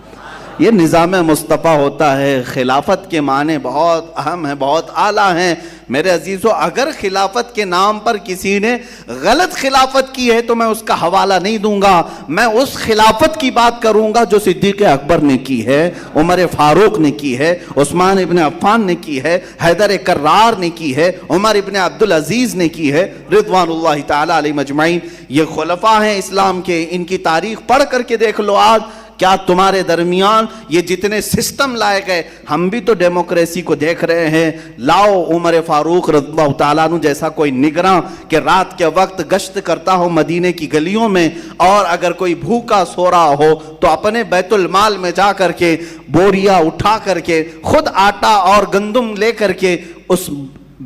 یہ نظام مصطفیٰ ہوتا ہے. خلافت کے معنی بہت اہم ہیں، بہت اعلیٰ ہیں. میرے عزیزو، اگر خلافت کے نام پر کسی نے غلط خلافت کی ہے تو میں اس کا حوالہ نہیں دوں گا. میں اس خلافت کی بات کروں گا جو صدیق اکبر نے کی ہے، عمر فاروق نے کی ہے، عثمان ابن عفان نے کی ہے، حیدر کرار نے کی ہے، عمر ابن عبدالعزیز نے کی ہے، رضوان اللہ تعالی علیہ مجمعین. یہ خلفاء ہیں اسلام کے، ان کی تاریخ پڑھ کر کے دیکھ لو. آج کیا تمہارے درمیان یہ جتنے سسٹم لائے گئے، ہم بھی تو ڈیموکریسی کو دیکھ رہے ہیں. لاؤ عمر فاروق رضی اللہ تعالیٰ عنہ جیسا کوئی نگراں کہ رات کے وقت گشت کرتا ہو مدینے کی گلیوں میں، اور اگر کوئی بھوکا سو رہا ہو تو اپنے بیت المال میں جا کر کے بوریا اٹھا کر کے خود آٹا اور گندم لے کر کے اس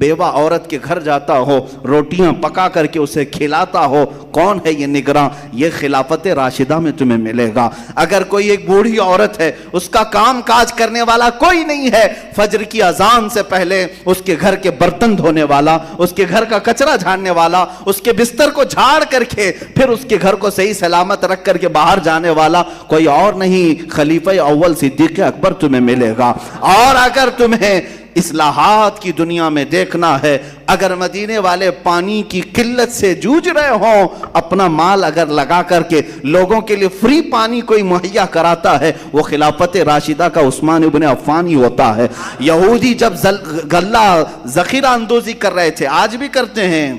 بیوہ عورت کے گھر جاتا ہو، روٹیاں پکا کر کے اسے کھلاتا ہو. کون ہے یہ نگراں؟ یہ خلافت راشدہ میں تمہیں ملے گا. اگر کوئی ایک بوڑھی عورت ہے، اس کا کام کاج کرنے والا کوئی نہیں ہے، فجر کی اذان سے پہلے اس کے گھر کے برتن دھونے والا، اس کے گھر کا کچرا جھاڑنے والا، اس کے بستر کو جھاڑ کر کے پھر اس کے گھر کو صحیح سلامت رکھ کر کے باہر جانے والا کوئی اور نہیں، خلیفہ اول صدیق اکبر تمہیں ملے گا. اور اگر تمہیں اصلاحات کی دنیا میں دیکھنا ہے، اگر مدینے والے پانی کی قلت سے جوجھ رہے ہوں، اپنا مال اگر لگا کر کے لوگوں کے لیے فری پانی کوئی مہیا کراتا ہے، وہ خلافت راشدہ کا عثمان ابن عفان ہی ہوتا ہے. یہودی جب غلہ ذخیرہ اندوزی کر رہے تھے، آج بھی کرتے ہیں،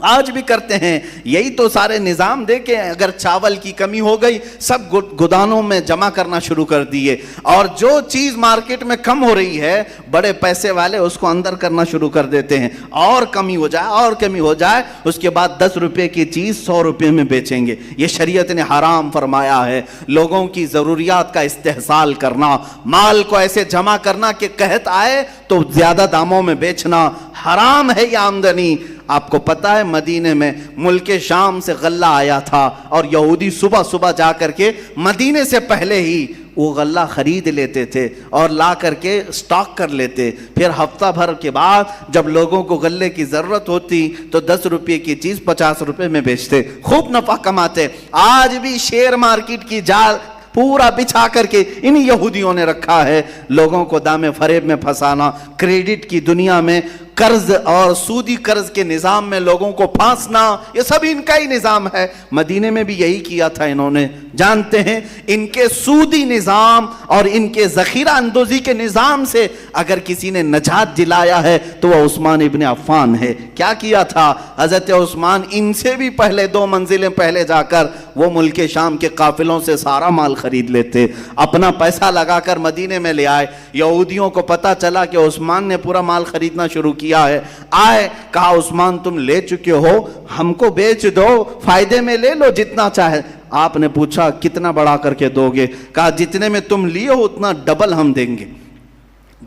آج بھی کرتے ہیں، یہی تو سارے نظام دے کے اگر چاول کی کمی ہو گئی سب گودانوں میں جمع کرنا شروع کر دیے، اور جو چیز مارکیٹ میں کم ہو رہی ہے بڑے پیسے والے اس کو اندر کرنا شروع کر دیتے ہیں، اور کمی ہو جائے اور کمی ہو جائے، اس کے بعد 10 روپے کی چیز 100 روپے میں بیچیں گے. یہ شریعت نے حرام فرمایا ہے. لوگوں کی ضروریات کا استحصال کرنا، مال کو ایسے جمع کرنا کہ قحط آئے تو زیادہ داموں میں بیچنا حرام ہے. یہ آمدنی آپ کو پتہ ہے مدینے میں ملک شام سے غلہ آیا تھا، اور یہودی صبح صبح جا کر کے مدینے سے پہلے ہی وہ غلہ خرید لیتے تھے اور لا کر کے سٹاک کر لیتے. پھر ہفتہ بھر کے بعد جب لوگوں کو غلے کی ضرورت ہوتی تو 10 روپے کی چیز 50 روپے میں بیچتے، خوب نفع کماتے. آج بھی شیئر مارکیٹ کی جال پورا بچھا کر کے ان یہودیوں نے رکھا ہے، لوگوں کو دام فریب میں پھنسانا، کریڈٹ کی دنیا میں قرض اور سودی قرض کے نظام میں لوگوں کو پھانسنا، یہ سب ان کا ہی نظام ہے. مدینے میں بھی یہی کیا تھا انہوں نے. جانتے ہیں ان کے سودی نظام اور ان کے ذخیرہ اندوزی کے نظام سے اگر کسی نے نجات دلایا ہے تو وہ عثمان ابن عفان ہے. کیا کیا تھا حضرت عثمان؟ ان سے بھی پہلے 2 منزلیں پہلے جا کر وہ ملک شام کے قافلوں سے سارا مال خرید لیتے، اپنا پیسہ لگا کر مدینے میں لے آئے. یہودیوں کو پتا چلا کہ عثمان نے پورا مال خریدنا شروع کیا ہے، آئے کہا عثمان تم لے چکے ہو، ہم کو بیچ دو، فائدے میں لے لو جتنا چاہے. آپ نے پوچھا کتنا بڑھا کر کے دو گے؟ کہا جتنے میں تم لیے ہو اتنا ڈبل ہم دیں گے،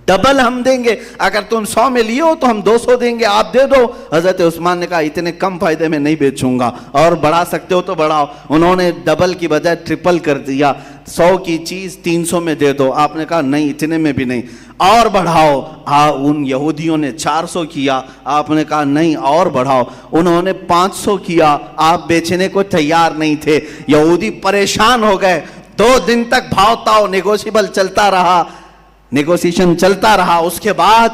ڈبل ہم دیں گے. اگر تم 100 میں لیے ہو تو ہم 200 دیں گے، آپ دے دو. حضرت عثمان نے کہا اتنے کم فائدے میں نہیں بیچوں گا، اور بڑھا سکتے ہو تو بڑھاؤ. انہوں نے ڈبل کی بجائے ٹرپل کر دیا، 100 کی چیز 300 میں دے دو. آپ نے کہا نہیں اتنے میں بھی نہیں، اور بڑھاؤ. ان یہودیوں نے 400 کیا، آپ نے کہا نہیں اور بڑھاؤ. انہوں نے 500 کیا، آپ بیچنے کو تیار نہیں تھے. یہودی پریشان ہو گئے. 2 دن تک بھاؤ تاؤ نیگوشیبل چلتا رہا. نیگوسیشن چلتا رہا، اس کے بعد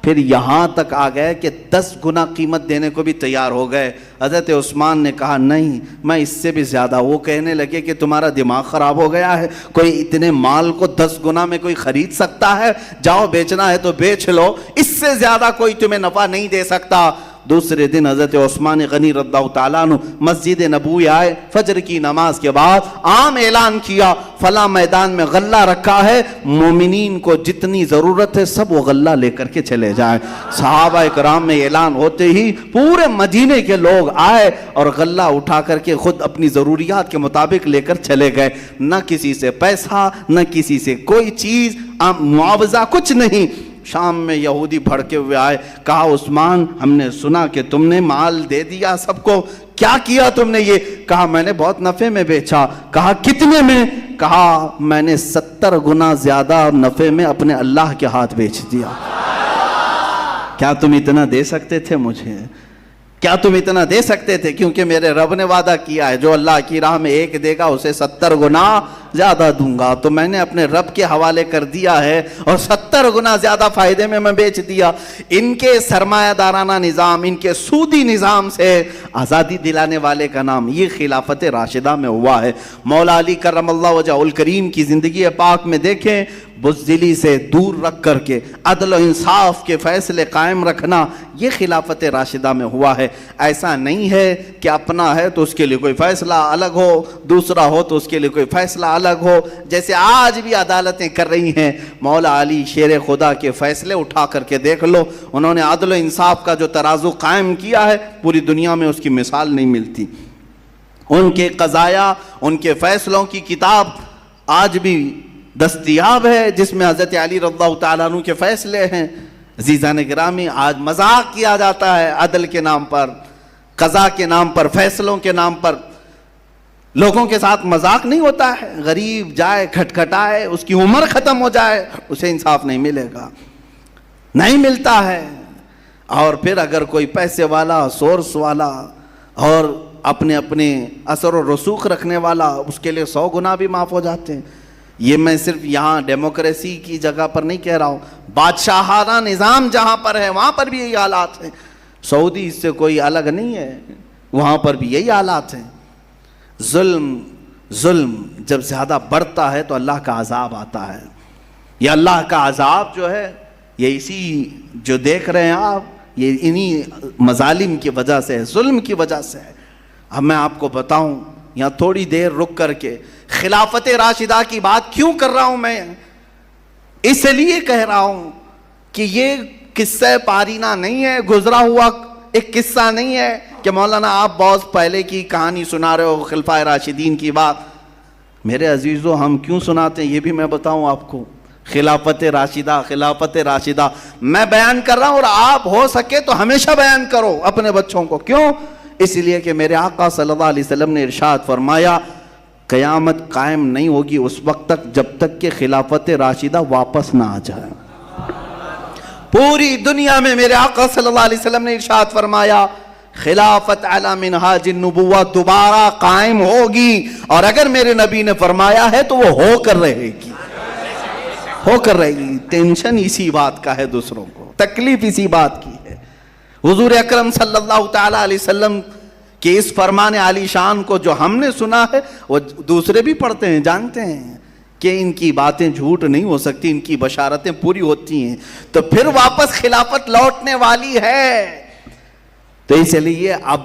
پھر یہاں تک آ گئے کہ 10 گنا قیمت دینے کو بھی تیار ہو گئے۔ حضرت عثمان نے کہا نہیں، میں اس سے بھی زیادہ۔ وہ کہنے لگے کہ تمہارا دماغ خراب ہو گیا ہے، کوئی اتنے مال کو 10 گنا میں کوئی خرید سکتا ہے؟ جاؤ بیچنا ہے تو بیچ لو، اس سے زیادہ کوئی تمہیں نفع نہیں دے سکتا۔ دوسرے دن حضرت عثمان غنی رضی اللہ تعالیٰ عنہ مسجد نبوی آئے، فجر کی نماز کے بعد عام اعلان کیا فلاں میدان میں غلہ رکھا ہے، مومنین کو جتنی ضرورت ہے سب وہ غلہ لے کر کے چلے جائیں۔ صحابہ کرام میں اعلان ہوتے ہی پورے مدینے کے لوگ آئے اور غلہ اٹھا کر کے خود اپنی ضروریات کے مطابق لے کر چلے گئے۔ نہ کسی سے پیسہ، نہ کسی سے کوئی چیز، معاوضہ کچھ نہیں۔ شام میں یہودی بھڑکے ہوئے آئے، کہا عثمان ہم نے سنا کہ تم نے مال دے دیا سب کو، کیا کیا تم نے یہ؟ کہا میں نے بہت نفع میں بیچا۔ کہا کتنے میں؟ کہا میں نے 70 گنا زیادہ نفع میں اپنے اللہ کے ہاتھ بیچ دیا۔ کیا تم اتنا دے سکتے تھے مجھے؟ کیا تم اتنا دے سکتے تھے؟ کیونکہ میرے رب نے وعدہ کیا ہے جو اللہ کی راہ میں 1 دے گا اسے 70 گنا زیادہ دوں گا، تو میں نے اپنے رب کے حوالے کر دیا ہے اور 70 گنا زیادہ فائدے میں بیچ دیا۔ ان کے سرمایہ دارانہ نظام، ان کے سودی نظام سے آزادی دلانے والے کا نام یہ خلافت راشدہ میں ہوا ہے۔ مولا علی کرم اللہ وجہہ الکریم کی زندگی پاک میں دیکھیں، بزدلی سے دور رکھ کر کے عدل و انصاف کے فیصلے قائم رکھنا یہ خلافت راشدہ میں ہوا ہے۔ ایسا نہیں ہے کہ اپنا ہے تو اس کے لیے کوئی فیصلہ الگ ہو، دوسرا ہو تو اس کے لیے کوئی فیصلہ الگ ہو، جیسے آج بھی عدالتیں کر رہی ہیں۔ مولا علی شیر خدا کے فیصلے اٹھا کر کے دیکھ لو، انہوں نے عدل و انصاف کا جو ترازو قائم کیا ہے پوری دنیا میں اس کی مثال نہیں ملتی۔ ان کے قضایا، ان کے فیصلوں کی کتاب آج بھی دستیاب ہے جس میں حضرت علی رضی اللہ تعالیٰ عنہ کے فیصلے ہیں۔ عزیزان گرامی، آج مذاق کیا جاتا ہے عدل کے نام پر، قضاء کے نام پر، فیصلوں کے نام پر۔ لوگوں کے ساتھ مذاق نہیں ہوتا ہے، غریب جائے کھٹکھٹائے، اس کی عمر ختم ہو جائے، اسے انصاف نہیں ملے گا، نہیں ملتا ہے۔ اور پھر اگر کوئی پیسے والا، سورس والا اور اپنے اثر و رسوخ رکھنے والا، اس کے لیے 100 گنا بھی معاف ہو جاتے ہیں۔ یہ میں صرف یہاں ڈیموکریسی کی جگہ پر نہیں کہہ رہا ہوں، بادشاہانہ نظام جہاں پر ہے وہاں پر بھی یہی حالات ہیں۔ سعودی اس سے کوئی الگ نہیں ہے، وہاں پر بھی یہی حالات ہیں۔ ظلم جب زیادہ بڑھتا ہے تو اللہ کا عذاب آتا ہے۔ یہ اللہ کا عذاب جو ہے یہ اسی جو دیکھ رہے ہیں آپ، یہ انہی مظالم کی وجہ سے ہے، ظلم کی وجہ سے ہے۔ اب میں آپ کو بتاؤں یہاں تھوڑی دیر رک کر کے خلافت راشدہ کی بات کیوں کر رہا ہوں میں؟ اس لیے کہہ رہا ہوں کہ یہ قصہ پارینہ نہیں ہے، گزرا ہوا ایک قصہ نہیں ہے کہ مولانا آپ بہت پہلے کی کہانی سنا رہے ہو خلفائے راشدین کی بات۔ میرے عزیزو، ہم کیوں سناتے ہیں یہ بھی میں بتاؤں آپ کو۔ خلافت راشدہ میں بیان کر رہا ہوں، اور آپ ہو سکے تو ہمیشہ بیان کرو اپنے بچوں کو۔ کیوں؟ اس لیے کہ میرے آقا صلی اللہ علیہ وسلم نے ارشاد فرمایا قیامت قائم نہیں ہوگی اس وقت تک جب تک کہ خلافت راشدہ واپس نہ آ جائے۔ پوری دنیا میں میرے آقا صلی اللہ علیہ وسلم نے ارشاد فرمایا خلافت علی منہاج النبوہ دوبارہ قائم ہوگی، اور اگر میرے نبی نے فرمایا ہے تو وہ ہو کر رہے گی، ہو کر رہے گی۔ ٹینشن اسی بات کا ہے، دوسروں کو تکلیف اسی بات کی ہے۔ حضور اکرم صلی اللہ تعالی علیہ وسلم کہ اس فرمان عالی شان کو جو ہم نے سنا ہے وہ دوسرے بھی پڑھتے ہیں، جانتے ہیں کہ ان کی باتیں جھوٹ نہیں ہو سکتی، ان کی بشارتیں پوری ہوتی ہیں، تو پھر واپس خلافت لوٹنے والی ہے۔ تو اس لیے اب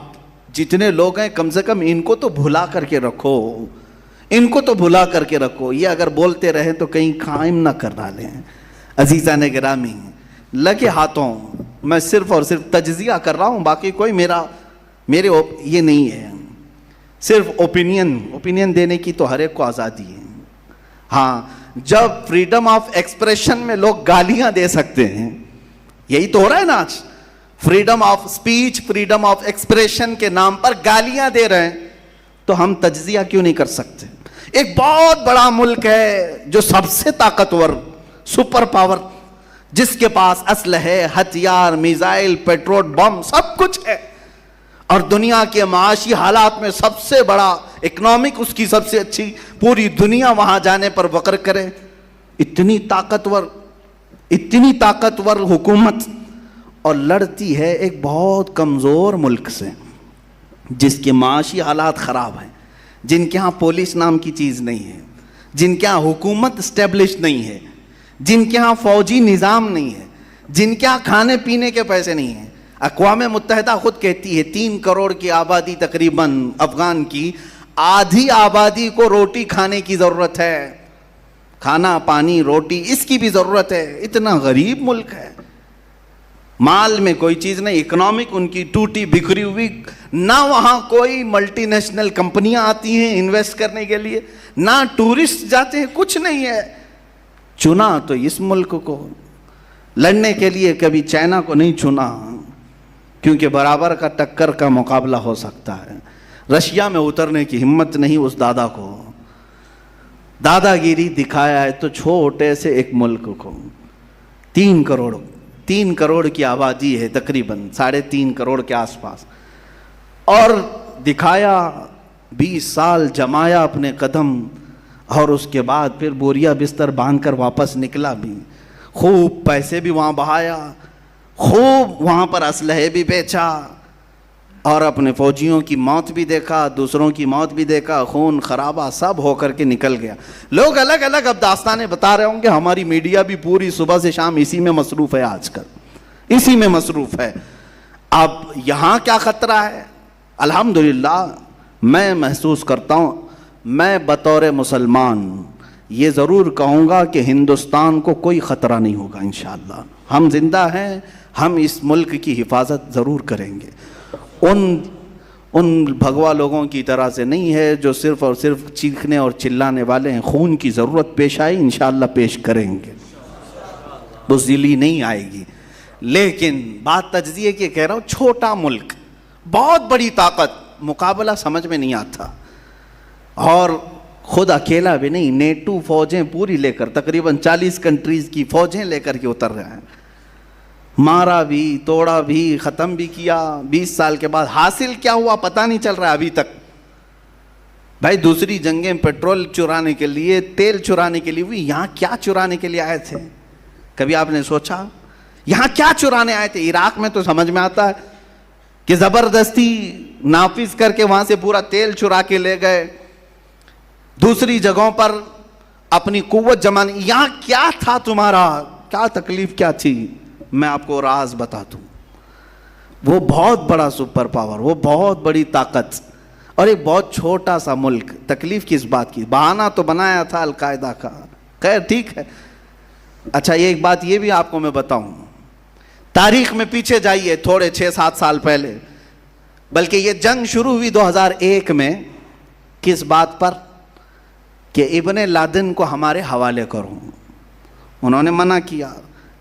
جتنے لوگ ہیں کم سے کم ان کو تو بھلا کر کے رکھو، ان کو تو بھلا کر کے رکھو۔ یہ اگر بولتے رہیں تو کہیں قائم نہ کر ڈالیں۔ عزیزان گرامی، لگے ہاتھوں میں صرف اور صرف تجزیہ کر رہا ہوں، باقی کوئی میرے یہ نہیں ہے، صرف اوپینین دینے کی تو ہر ایک کو آزادی ہے۔ ہاں، جب فریڈم آف ایکسپریشن میں لوگ گالیاں دے سکتے ہیں، یہی تو ہو رہا ہے نا آج، freedom of speech, freedom of expression کے نام پر گالیاں دے رہے ہیں، تو ہم تجزیہ کیوں نہیں کر سکتے؟ ایک بہت بڑا ملک ہے جو سب سے طاقتور سپر پاور، جس کے پاس اسلحے، ہتھیار، میزائل، پیٹرول بم سب کچھ ہے، اور دنیا کے معاشی حالات میں سب سے بڑا اکنامک اس کی سب سے اچھی، پوری دنیا وہاں جانے پر وقر کرے، اتنی طاقتور اتنی طاقتور حکومت، اور لڑتی ہے ایک بہت کمزور ملک سے جس کے معاشی حالات خراب ہیں، جن کے ہاں پولیس نام کی چیز نہیں ہے، جن کے ہاں حکومت اسٹیبلش نہیں ہے، جن کے ہاں فوجی نظام نہیں ہے، جن کے ہاں کھانے پینے کے پیسے نہیں ہیں۔ اقوام متحدہ خود کہتی ہے 3 کروڑ کی آبادی تقریباً افغان کی، آدھی آبادی کو روٹی کھانے کی ضرورت ہے، کھانا پانی روٹی اس کی بھی ضرورت ہے۔ اتنا غریب ملک ہے، مال میں کوئی چیز نہیں، اکنامک ان کی ٹوٹی بکھری ہوئی، نہ وہاں کوئی ملٹی نیشنل کمپنیاں آتی ہیں انویسٹ کرنے کے لیے، نہ ٹورسٹ جاتے ہیں، کچھ نہیں ہے۔ چنا تو اس ملک کو لڑنے کے لیے، کبھی چائنا کو نہیں چنا کیونکہ برابر کا ٹکر کا مقابلہ ہو سکتا ہے۔ رشیا میں اترنے کی ہمت نہیں اس دادا کو، دادا گیری دکھایا ہے تو چھوٹے سے ایک ملک کو 3 کروڑ کی آبادی ہے، تقریباً 3.5 کروڑ کے آس پاس، اور دکھایا 20 سال جمایا اپنے قدم، اور اس کے بعد پھر بوریا بستر باندھ کر واپس نکلا بھی، خوب پیسے بھی وہاں بہایا، خوب وہاں پر اسلحے بھی بیچا، اور اپنے فوجیوں کی موت بھی دیکھا، دوسروں کی موت بھی دیکھا، خون خرابہ سب ہو کر کے نکل گیا۔ لوگ الگ الگ اب داستانیں بتا رہے ہوں گے، ہماری میڈیا بھی پوری صبح سے شام اسی میں مصروف ہے، آج کل اسی میں مصروف ہے۔ اب یہاں کیا خطرہ ہے؟ الحمدللہ میں محسوس کرتا ہوں، میں بطور مسلمان یہ ضرور کہوں گا کہ ہندوستان کو کوئی خطرہ نہیں ہوگا انشاءاللہ۔ ہم زندہ ہیں، ہم اس ملک کی حفاظت ضرور کریں گے۔ ان بھگوا لوگوں کی طرح سے نہیں ہے جو صرف اور صرف چیخنے اور چلانے والے ہیں۔ خون کی ضرورت پیش آئی انشاءاللہ پیش کریں گے، بزدلی نہیں آئے گی۔ لیکن بات تجزیے کی کہہ رہا ہوں، چھوٹا ملک، بہت بڑی طاقت، مقابلہ سمجھ میں نہیں آتا، اور خود اکیلا بھی نہیں، نیٹو فوجیں پوری لے کر تقریباً 40 کنٹریز کی فوجیں لے کر کے اتر رہے ہیں، مارا بھی توڑا بھی ختم بھی کیا۔ 20 سال کے بعد حاصل کیا ہوا پتہ نہیں چل رہا ابھی تک۔ بھائی دوسری جنگیں پیٹرول چرانے کے لیے، تیل چرانے کے لیے ہوئی، یہاں کیا چرانے کے لیے آئے تھے؟ کبھی آپ نے سوچا یہاں کیا چرانے آئے تھے؟ عراق میں تو سمجھ میں آتا ہے کہ زبردستی نافذ کر کے وہاں سے پورا تیل چرا کے لے گئے، دوسری جگہوں پر اپنی قوت جمانے۔ یہاں کیا تھا تمہارا؟ کیا تکلیف کیا تھی؟ میں آپ کو راز بتا دوں، وہ بہت بڑا سپر پاور، وہ بہت بڑی طاقت، اور ایک بہت چھوٹا سا ملک۔ تکلیف کس بات کی؟ بہانہ تو بنایا تھا القاعدہ کا، خیر ٹھیک ہے۔ اچھا ایک بات یہ بھی آپ کو میں بتاؤں، تاریخ میں پیچھے جائیے تھوڑے 6-7 سال پہلے، بلکہ یہ جنگ شروع ہوئی 2001 میں، کس بات پر؟ کہ ابن لادن کو ہمارے حوالے کرو۔ انہوں نے منع کیا،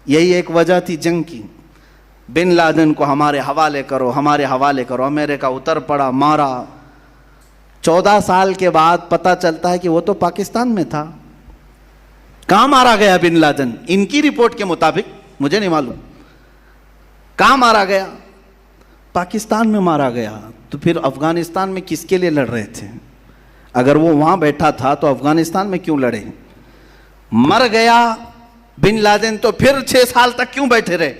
یہی ایک وجہ تھی جنگ کی، بن لادن کو ہمارے حوالے کرو، ہمارے حوالے کرو۔ امریکہ اتر پڑا، مارا۔ 14 سال کے بعد پتہ چلتا ہے کہ وہ تو پاکستان میں تھا۔ کہاں مارا گیا بن لادن؟ ان کی رپورٹ کے مطابق، مجھے نہیں معلوم کہاں مارا گیا، پاکستان میں مارا گیا۔ تو پھر افغانستان میں کس کے لیے لڑ رہے تھے؟ اگر وہ وہاں بیٹھا تھا تو افغانستان میں کیوں لڑے؟ مر گیا بن لادن تو پھر 6 سال تک کیوں بیٹھے رہے؟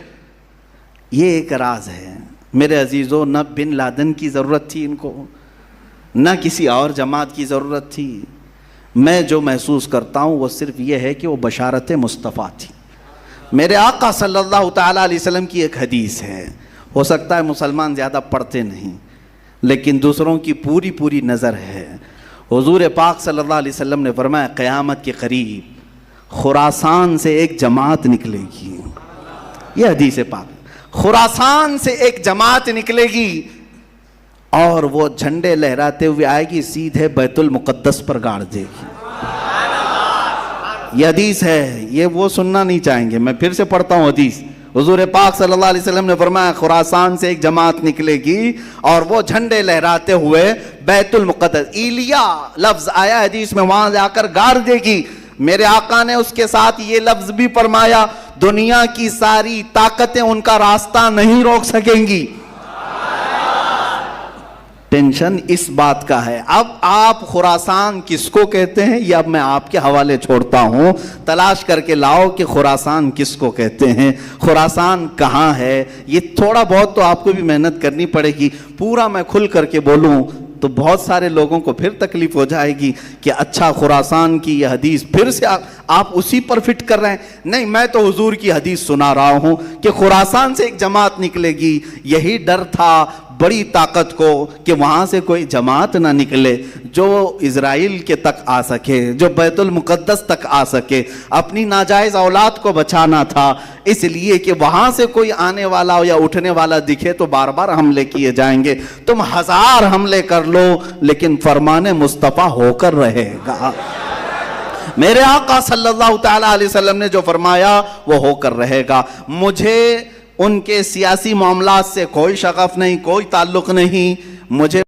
یہ ایک راز ہے میرے عزیزو، نہ بن لادن کی ضرورت تھی ان کو، نہ کسی اور جماعت کی ضرورت تھی۔ میں جو محسوس کرتا ہوں وہ صرف یہ ہے کہ وہ بشارت مصطفیٰ تھی۔ میرے آقا صلی اللہ تعالیٰ علیہ وسلم کی ایک حدیث ہے، ہو سکتا ہے مسلمان زیادہ پڑھتے نہیں لیکن دوسروں کی پوری نظر ہے۔ حضور پاک صلی اللہ علیہ وسلم نے فرمایا قیامت کے قریب خراسان سے ایک جماعت نکلے گی، یہ حدیث پاک، خراسان سے ایک جماعت نکلے گی اور وہ جھنڈے لہراتے ہوئے آئے گی، سیدھے بیت المقدس پر گاڑ دے گی۔ یہ حدیث ہے، یہ وہ سننا نہیں چاہیں گے، میں پھر سے پڑھتا ہوں حدیث۔ حضور پاک صلی اللہ علیہ وسلم نے فرمایا خراسان سے ایک جماعت نکلے گی اور وہ جھنڈے لہراتے ہوئے بیت المقدس، ایلیا لفظ آیا حدیث میں، وہاں جا کر گاڑ دے گی۔ میرے آقا نے اس کے ساتھ یہ لفظ بھی فرمایا، دنیا کی ساری طاقتیں ان کا راستہ نہیں روک سکیں گی۔ ٹینشن اس بات کا ہے. اب آپ خراسان کس کو کہتے ہیں یہ اب میں آپ کے حوالے چھوڑتا ہوں, تلاش کر کے لاؤ کہ خراسان کس کو کہتے ہیں, خراسان کہاں ہے. یہ تھوڑا بہت تو آپ کو بھی محنت کرنی پڑے گی. پورا میں کھل کر کے بولوں تو بہت سارے لوگوں کو پھر تکلیف ہو جائے گی کہ اچھا خراسان کی یہ حدیث پھر سے آپ اسی پر فٹ کر رہے ہیں. نہیں, میں تو حضور کی حدیث سنا رہا ہوں کہ خراسان سے ایک جماعت نکلے گی. یہی ڈر تھا بڑی طاقت کو کہ وہاں سے کوئی جماعت نہ نکلے جو اسرائیل کے تک آ سکے, جو بیت المقدس تک آ سکے. اپنی ناجائز اولاد کو بچانا تھا, اس لیے کہ وہاں سے کوئی آنے والا یا اٹھنے والا دکھے تو بار بار حملے کیے جائیں گے. تم 1000 حملے کر لو لیکن فرمان مصطفیٰ ہو کر رہے گا. میرے آقا صلی اللہ تعالیٰ علیہ وسلم نے جو فرمایا وہ ہو کر رہے گا. مجھے ان کے سیاسی معاملات سے کوئی شغف نہیں, کوئی تعلق نہیں. مجھے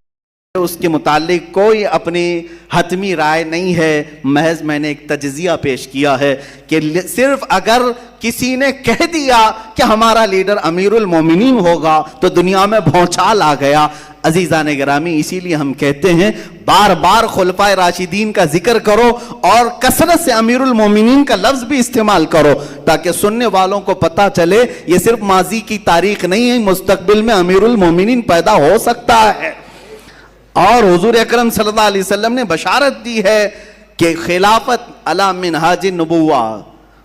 اس کے متعلق کوئی اپنی حتمی رائے نہیں ہے. محض میں نے ایک تجزیہ پیش کیا ہے کہ صرف اگر کسی نے کہہ دیا کہ ہمارا لیڈر امیر المومنین ہوگا تو دنیا میں بھونچال آ گیا. عزیزان گرامی, اسی لیے ہم کہتے ہیں بار بار خلفائے راشدین کا ذکر کرو اور کثرت سے امیر المومنین کا لفظ بھی استعمال کرو تاکہ سننے والوں کو پتا چلے یہ صرف ماضی کی تاریخ نہیں ہے, مستقبل میں امیر المومنین پیدا ہو سکتا ہے. اور حضور اکرم صلی اللہ علیہ وسلم نے بشارت دی ہے کہ خلافت علی منہاج النبوہ.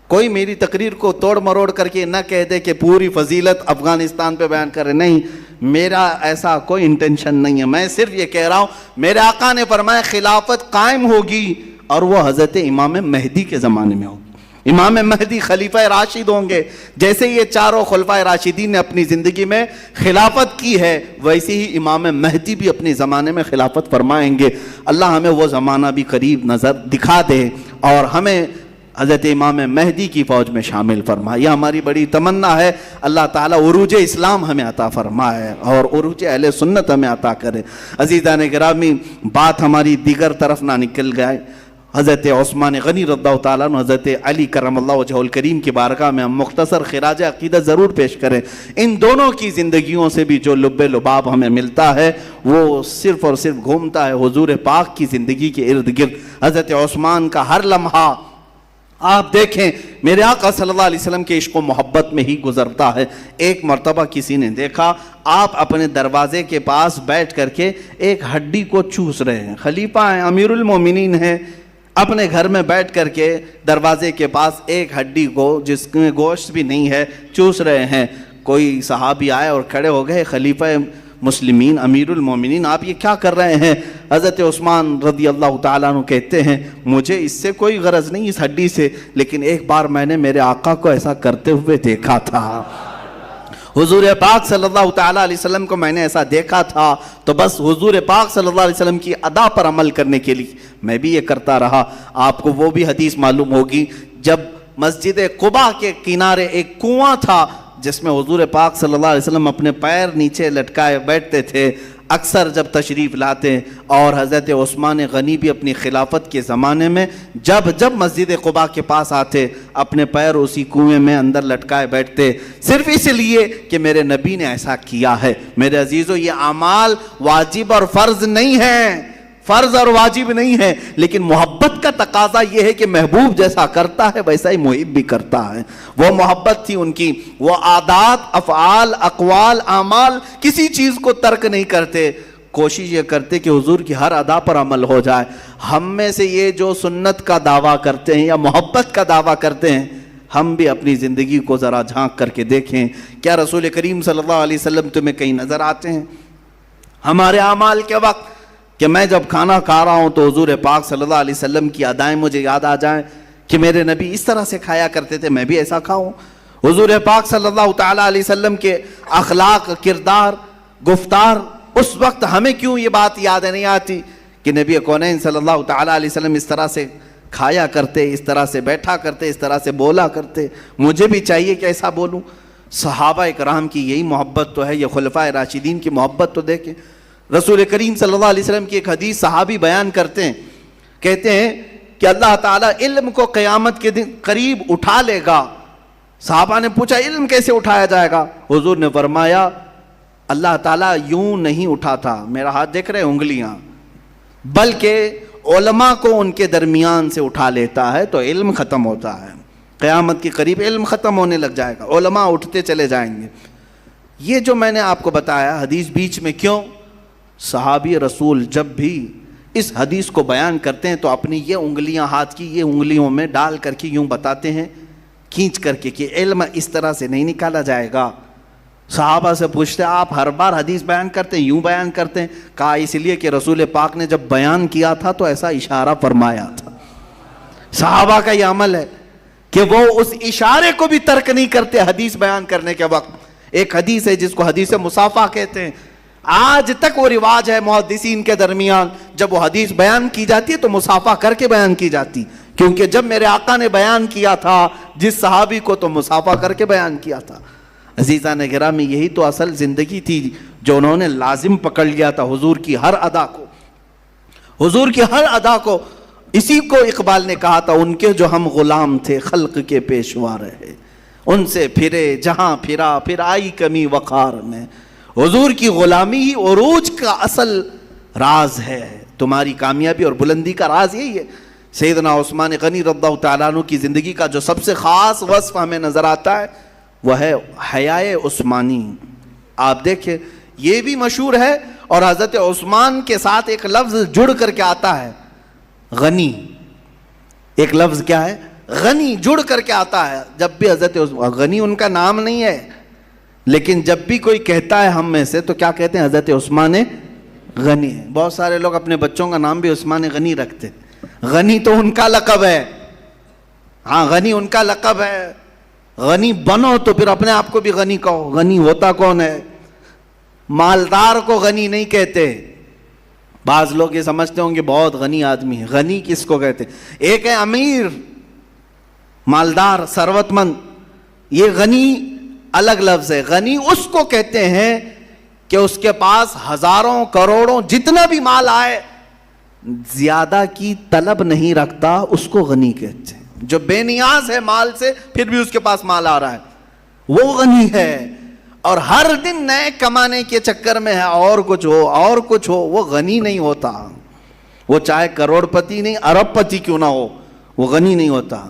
کوئی میری تقریر کو توڑ مروڑ کر کے نہ کہہ دے کہ پوری فضیلت افغانستان پہ بیان کرے. نہیں, میرا ایسا کوئی انٹینشن نہیں ہے. میں صرف یہ کہہ رہا ہوں میرے آقا نے فرمایا خلافت قائم ہوگی اور وہ حضرت امام مہدی کے زمانے میں ہوگی. امام مہدی خلیفہ راشد ہوں گے. جیسے یہ چاروں خلفائے راشدین نے اپنی زندگی میں خلافت کی ہے ویسے ہی امام مہدی بھی اپنے زمانے میں خلافت فرمائیں گے. اللہ ہمیں وہ زمانہ بھی قریب نظر دکھا دے اور ہمیں حضرت امام مہدی کی فوج میں شامل فرمائے. یہ ہماری بڑی تمنا ہے. اللہ تعالیٰ عروج اسلام ہمیں عطا فرمائے اور عروج اہل سنت ہمیں عطا کرے. عزیزان گرامی, بات ہماری دیگر طرف نہ نکل گئے. حضرت عثمان غنی رضی اللہ تعالیٰ عنہ, حضرت علی کرم اللہ وجہہ الکریم کی بارگاہ میں ہم مختصر خراج عقیدت ضرور پیش کریں. ان دونوں کی زندگیوں سے بھی جو لب لباب ہمیں ملتا ہے وہ صرف اور صرف گھومتا ہے حضور پاک کی زندگی کے ارد گرد. حضرت عثمان کا ہر لمحہ آپ دیکھیں میرے آقا صلی اللہ علیہ وسلم کے عشق و محبت میں ہی گزرتا ہے. ایک مرتبہ کسی نے دیکھا آپ اپنے دروازے کے پاس بیٹھ کر کے ایک ہڈی کو چوس رہے ہیں. خلیفہ ہیں, امیر المومنین ہیں, اپنے گھر میں بیٹھ کر کے دروازے کے پاس ایک ہڈی کو جس میں گوشت بھی نہیں ہے چوس رہے ہیں. کوئی صحابی آئے اور کھڑے ہو گئے, خلیفہ مسلمین امیر المومنین آپ یہ کیا کر رہے ہیں؟ حضرت عثمان رضی اللہ تعالیٰ عنہ کہتے ہیں مجھے اس سے کوئی غرض نہیں اس ہڈی سے, لیکن ایک بار میں نے میرے آقا کو ایسا کرتے ہوئے دیکھا تھا. حضور پاک صلی اللہ تعالیٰ علیہ وسلم کو میں نے ایسا دیکھا تھا تو بس حضور پاک صلی اللہ علیہ وسلم کی ادا پر عمل کرنے کے لیے میں بھی یہ کرتا رہا. آپ کو وہ بھی حدیث معلوم ہوگی جب مسجد قباء کے کنارے ایک کنواں تھا جس میں حضور پاک صلی اللہ علیہ وسلم اپنے پیر نیچے لٹکائے بیٹھتے تھے اکثر جب تشریف لاتے. اور حضرت عثمان غنی بھی اپنی خلافت کے زمانے میں جب مسجد قباء کے پاس آتے اپنے پیر اسی کنویں میں اندر لٹکائے بیٹھتے, صرف اس لیے کہ میرے نبی نے ایسا کیا ہے. میرے عزیزو, یہ اعمال واجب اور فرض نہیں ہیں, فرض اور واجب نہیں ہے, لیکن محبت کا تقاضا یہ ہے کہ محبوب جیسا کرتا ہے ویسا ہی محب بھی کرتا ہے. وہ محبت تھی ان کی, وہ عادات, افعال, اقوال, اعمال کسی چیز کو ترک نہیں کرتے. کوشش یہ کرتے کہ حضور کی ہر ادا پر عمل ہو جائے. ہم میں سے یہ جو سنت کا دعویٰ کرتے ہیں یا محبت کا دعویٰ کرتے ہیں, ہم بھی اپنی زندگی کو ذرا جھانک کر کے دیکھیں. کیا رسول کریم صلی اللہ علیہ وسلم تمہیں کہیں نظر آتے ہیں ہمارے اعمال کے وقت کہ میں جب کھانا کھا رہا ہوں تو حضور پاک صلی اللہ علیہ وسلم کی ادائیں مجھے یاد آ جائیں کہ میرے نبی اس طرح سے کھایا کرتے تھے, میں بھی ایسا کھاؤں؟ حضور پاک صلی اللہ تعالیٰ علیہ وسلم کے اخلاق, کردار, گفتار, اس وقت ہمیں کیوں یہ بات یاد نہیں آتی کہ نبی کونین صلی اللہ تعالیٰ علیہ وسلم اس طرح سے کھایا کرتے, اس طرح سے بیٹھا کرتے, اس طرح سے بولا کرتے, مجھے بھی چاہیے کہ ایسا بولوں. صحابہ کرام کی یہی محبت تو ہے. یہ خلفائے راشدین کی محبت تو دیکھیں. رسول کریم صلی اللہ علیہ وسلم کی ایک حدیث صحابی بیان کرتے ہیں, کہتے ہیں کہ اللہ تعالیٰ علم کو قیامت کے دن قریب اٹھا لے گا. صحابہ نے پوچھا علم کیسے اٹھایا جائے گا؟ حضور نے فرمایا اللہ تعالیٰ یوں نہیں اٹھاتا، میرا ہاتھ دیکھ رہے انگلیاں، بلکہ علماء کو ان کے درمیان سے اٹھا لیتا ہے تو علم ختم ہوتا ہے. قیامت کے قریب علم ختم ہونے لگ جائے گا، علماء اٹھتے چلے جائیں گے. یہ جو میں نے آپ کو بتایا حدیث بیچ میں کیوں؟ صحابی رسول جب بھی اس حدیث کو بیان کرتے ہیں تو اپنی یہ انگلیاں ہاتھ کی یہ انگلیوں میں ڈال کر کے یوں بتاتے ہیں، کھینچ کر کے، کہ علم اس طرح سے نہیں نکالا جائے گا. صحابہ سے پوچھتے آپ ہر بار حدیث بیان کرتے ہیں، یوں بیان کرتے ہیں؟ کہا اس لیے کہ رسول پاک نے جب بیان کیا تھا تو ایسا اشارہ فرمایا تھا. صحابہ کا یہ عمل ہے کہ وہ اس اشارے کو بھی ترک نہیں کرتے حدیث بیان کرنے کے وقت. ایک حدیث ہے جس کو حدیث مصافحہ کہتے ہیں، آج تک وہ رواج ہے محدثین کے درمیان، جب وہ حدیث بیان کی جاتی ہے تو مصافحہ کر کے بیان کی جاتی، کیونکہ جب میرے آقا نے بیان کیا تھا جس صحابی کو تو مصافحہ کر کے بیان کیا تھا. عزیزان گرامی، یہی تو اصل زندگی تھی جو انہوں نے لازم پکڑ لیا تھا حضور کی ہر ادا کو، حضور کی ہر ادا کو. اسی کو اقبال نے کہا تھا، ان کے جو ہم غلام تھے خلق کے پیشوا رہے، ان سے پھرے جہاں پھرا پھر آئی کمی وقار میں. حضور کی غلامی ہی عروج کا اصل راز ہے. تمہاری کامیابی اور بلندی کا راز یہی ہے. سیدنا عثمان غنی رضی اللہ تعالیٰ عنہ کی زندگی کا جو سب سے خاص وصف ہمیں نظر آتا ہے وہ ہے حیائے عثمانی. آپ دیکھیں یہ بھی مشہور ہے، اور حضرت عثمان کے ساتھ ایک لفظ جڑ کر کے آتا ہے، غنی. ایک لفظ کیا ہے؟ غنی، جڑ کر کے آتا ہے. جب بھی حضرت غنی ان کا نام نہیں ہے، لیکن جب بھی کوئی کہتا ہے ہم میں سے تو کیا کہتے ہیں؟ حضرت عثمان غنی ہے. بہت سارے لوگ اپنے بچوں کا نام بھی عثمان غنی رکھتے. غنی تو ان کا لقب ہے، ہاں غنی ان کا لقب ہے. غنی بنو تو پھر اپنے آپ کو بھی غنی کہو. غنی ہوتا کون ہے؟ مالدار کو غنی نہیں کہتے. بعض لوگ یہ سمجھتے ہوں گے بہت غنی آدمی ہے. غنی کس کو کہتے؟ ایک ہے امیر، مالدار، ثروت مند. یہ غنی الگ لفظ ہے. غنی اس کو کہتے ہیں کہ اس کے پاس ہزاروں کروڑوں جتنا بھی مال آئے زیادہ کی طلب نہیں رکھتا، اس کو غنی کہتے ہیں. جو بے نیاز ہے مال سے پھر بھی اس کے پاس مال آ رہا ہے وہ غنی ہے. اور ہر دن نئے کمانے کے چکر میں ہے، اور کچھ ہو اور کچھ ہو، وہ غنی نہیں ہوتا. وہ چاہے کروڑ پتی نہیں ارب پتی کیوں نہ ہو، وہ غنی نہیں ہوتا.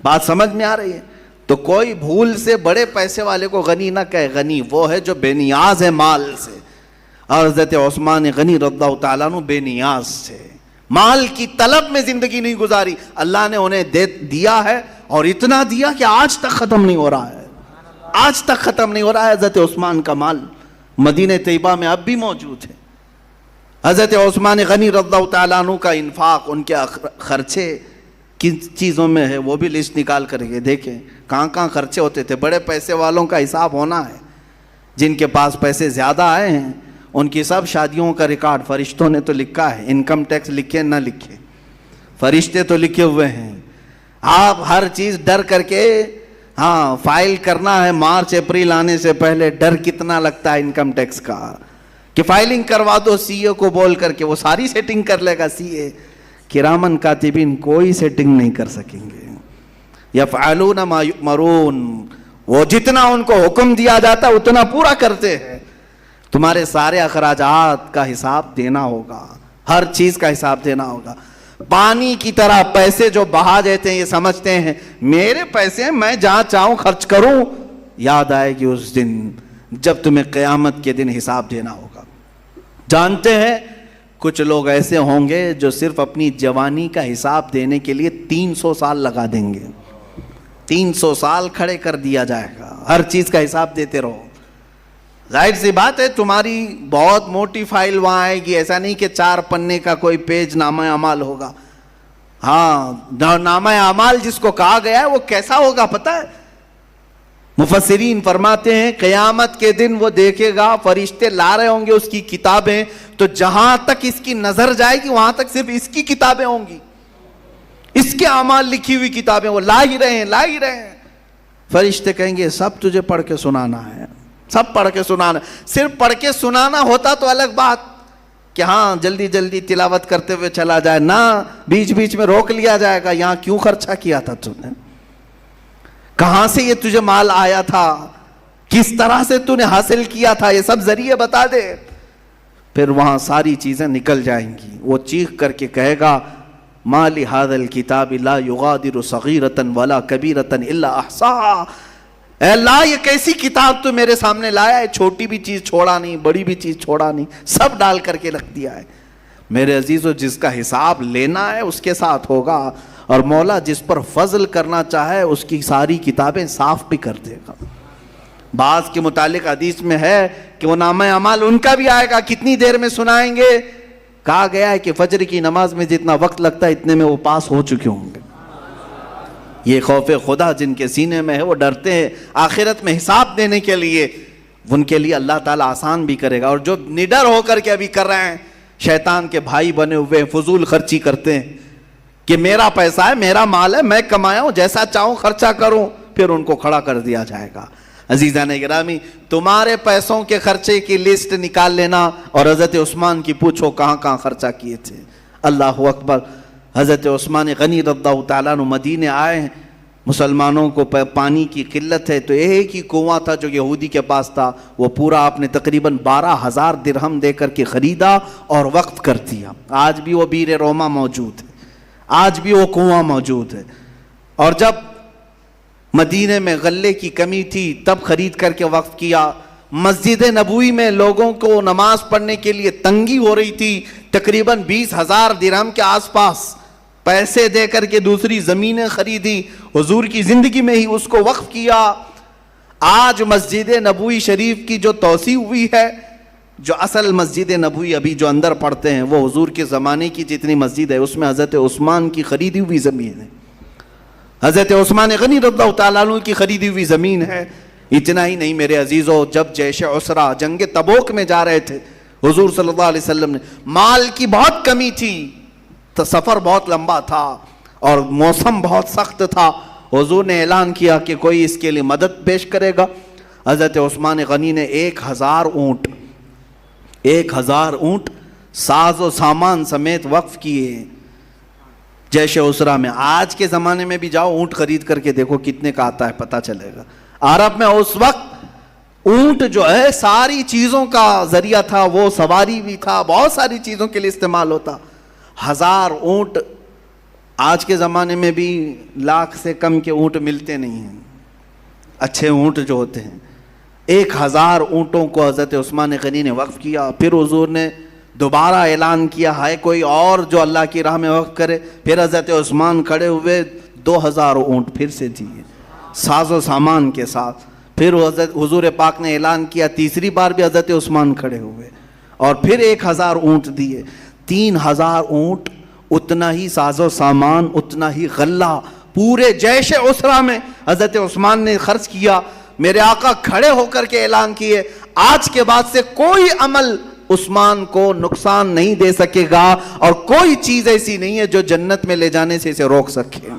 بات سمجھ میں آ رہی ہے؟ تو کوئی بھول سے بڑے پیسے والے کو غنی نہ کہے. غنی وہ ہے جو بے نیاز ہے مال سے. اور حضرت عثمان غنی رضی اللہ تعالیٰ عنہ بے نیاز تھے، مال کی طلب میں زندگی نہیں گزاری. اللہ نے انہیں دیا ہے، اور اتنا دیا کہ آج تک ختم نہیں ہو رہا ہے. آج تک ختم نہیں ہو رہا ہے. حضرت عثمان کا مال مدینہ طیبہ میں اب بھی موجود ہے. حضرت عثمان غنی رضی اللہ تعالیٰ عنہ کا انفاق، ان کے خرچے کن چیزوں میں ہے وہ بھی لسٹ نکال کر کے دیکھیں کہاں کہاں خرچے ہوتے تھے. بڑے پیسے والوں کا حساب ہونا ہے. جن کے پاس پیسے زیادہ آئے ہیں ان کی سب شادیوں کا ریکارڈ فرشتوں نے تو لکھا ہے. انکم ٹیکس لکھے نہ لکھے، فرشتے تو لکھے ہوئے ہیں. آپ ہر چیز ڈر کر کے ہاں فائل کرنا ہے. مارچ اپریل آنے سے پہلے ڈر کتنا لگتا ہے انکم ٹیکس کا کہ فائلنگ کروا دو سی اے کو بول کر کے، وہ ساری سیٹنگ کر لے گا. سی اے کرامن کاتبین کوئی سیٹنگ نہیں کر سکیں گے. یفعلون ما یؤمرون، وہ جتنا ان کو حکم دیا جاتا ہے اتنا پورا کرتے ہیں. تمہارے سارے اخراجات کا حساب دینا ہوگا، ہر چیز کا حساب دینا ہوگا. پانی کی طرح پیسے جو بہا دیتے ہیں، یہ سمجھتے ہیں میرے پیسے ہیں میں جہاں چاہوں خرچ کروں. یاد آئے گی اس دن جب تمہیں قیامت کے دن حساب دینا ہوگا. جانتے ہیں کچھ لوگ ایسے ہوں گے جو صرف اپنی جوانی کا حساب دینے کے لیے 300 سال لگا دیں گے. 300 سال کھڑے کر دیا جائے گا، ہر چیز کا حساب دیتے رہو. ظاہر سی بات ہے تمہاری بہت موٹی فائل وہاں آئے گی. ایسا نہیں کہ 4 پنے کا کوئی پیج نامہ اعمال ہوگا. ہاں نامہ اعمال جس کو کہا گیا ہے وہ کیسا ہوگا پتہ ہے؟ مفسرین فرماتے ہیں قیامت کے دن وہ دیکھے گا فرشتے لا رہے ہوں گے اس کی کتابیں، تو جہاں تک اس کی نظر جائے گی وہاں تک صرف اس کی کتابیں ہوں گی، اس کے اعمال لکھی ہوئی کتابیں وہ لا ہی رہے ہیں. فرشتے کہیں گے سب تجھے پڑھ کے سنانا ہے، سب پڑھ کے سنانا. صرف پڑھ کے سنانا ہوتا تو الگ بات کہ ہاں جلدی جلدی تلاوت کرتے ہوئے چلا جائے، نہ بیچ بیچ میں روک لیا جائے گا. یہاں کیوں خرچہ کیا تھا تم نے؟ کہاں سے یہ تجھے مال آیا تھا؟ کس طرح سے تو نے حاصل کیا تھا، یہ سب ذریعے بتا دے۔ پھر وہاں ساری چیزیں نکل جائیں گی۔ وہ چیخ کر کے کہے گا ما لہذا الکتاب لا یغادر صغیرۃ ولا کبیرۃ الا احصاها، اے اللہ یہ کیسی کتاب تو میرے سامنے لایا ہے، چھوٹی بھی چیز چھوڑا نہیں، بڑی بھی چیز چھوڑا نہیں، سب ڈال کر کے رکھ دیا ہے۔ میرے عزیزو، جس کا حساب لینا ہے اس کے ساتھ ہوگا، اور مولا جس پر فضل کرنا چاہے اس کی ساری کتابیں صاف بھی کر دے گا۔ بعض کے متعلق حدیث میں ہے کہ وہ نامہ اعمال ان کا بھی آئے گا، کتنی دیر میں سنائیں گے؟ کہا گیا ہے کہ فجر کی نماز میں جتنا وقت لگتا ہے اتنے میں وہ پاس ہو چکے ہوں گے۔ یہ خوف خدا جن کے سینے میں ہے وہ ڈرتے ہیں آخرت میں حساب دینے کے لیے، ان کے لیے اللہ تعالیٰ آسان بھی کرے گا۔ اور جو نڈر ہو کر کے ابھی کر رہے ہیں، شیطان کے بھائی بنے ہوئے فضول خرچی کرتے ہیں کہ میرا پیسہ ہے، میرا مال ہے، میں کمایا ہوں، جیسا چاہوں خرچہ کروں، پھر ان کو کھڑا کر دیا جائے گا۔ عزیزان گرامی، تمہارے پیسوں کے خرچے کی لسٹ نکال لینا اور حضرت عثمان کی پوچھو کہاں کہاں خرچہ کیے تھے۔ اللہ اکبر۔ حضرت عثمان غنی رضی اللہ تعالیٰ عنہ مدینے آئے ہیں، مسلمانوں کو پانی کی قلت ہے، تو ایک ہی کنواں تھا جو یہودی کے پاس تھا، وہ پورا آپ نے تقریباً 12,000 درہم دے کر کے خریدا اور وقف کر دیا۔ آج بھی وہ بیر روما موجود ہے، آج بھی وہ کنواں موجود ہے۔ اور جب مدینے میں غلے کی کمی تھی تب خرید کر کے وقف کیا۔ مسجد نبوی میں لوگوں کو نماز پڑھنے کے لیے تنگی ہو رہی تھی، تقریباً 20,000 درہم کے آس پاس پیسے دے کر کے دوسری زمینیں خریدی، حضور کی زندگی میں ہی اس کو وقف کیا۔ آج مسجد نبوی شریف کی جو توسیع ہوئی ہے، جو اصل مسجد نبوی ابھی جو اندر پڑھتے ہیں وہ حضور کے زمانے کی جتنی مسجد ہے اس میں حضرت عثمان کی خریدی ہوئی زمین ہے، حضرت عثمان غنی رضی اللہ تعالیٰ عنہ کی خریدی ہوئی زمین ہے۔ اتنا ہی نہیں میرے عزیزو، جب جیش عسرہ جنگ تبوک میں جا رہے تھے، حضور صلی اللہ علیہ وسلم نے، مال کی بہت کمی تھی، تو سفر بہت لمبا تھا اور موسم بہت سخت تھا، حضور نے اعلان کیا کہ کوئی اس کے لیے مدد پیش کرے گا۔ حضرت عثمان غنی نے 1,000 اونٹ ساز و سامان سمیت وقف کیے جیش عسرہ میں۔ آج کے زمانے میں بھی جاؤ اونٹ خرید کر کے دیکھو کتنے کا آتا ہے، پتہ چلے گا۔ عرب میں اس وقت اونٹ جو ہے ساری چیزوں کا ذریعہ تھا، وہ سواری بھی تھا، بہت ساری چیزوں کے لیے استعمال ہوتا۔ 1,000 اونٹ، آج کے زمانے میں بھی 1,00,000 سے کم کے اونٹ ملتے نہیں ہیں، اچھے اونٹ جو ہوتے ہیں۔ 1,000 اونٹوں کو حضرت عثمان غنی نے وقف کیا۔ پھر حضور نے دوبارہ اعلان کیا ہے کوئی اور جو اللہ کی راہ میں وقف کرے۔ پھر حضرت عثمان کھڑے ہوئے، 2,000 اونٹ پھر سے دیے ساز و سامان کے ساتھ۔ پھر حضور پاک نے اعلان کیا، تیسری بار بھی حضرت عثمان کھڑے ہوئے اور پھر 1,000 اونٹ دیے۔ 3,000 اونٹ، اتنا ہی ساز و سامان، اتنا ہی غلہ پورے جیش عسرہ میں حضرت عثمان نے خرچ کیا۔ میرے آقا کھڑے ہو کر کے اعلان کیے، آج کے بعد سے کوئی عمل عثمان کو نقصان نہیں دے سکے گا اور کوئی چیز ایسی نہیں ہے جو جنت میں لے جانے سے اسے روک سکے۔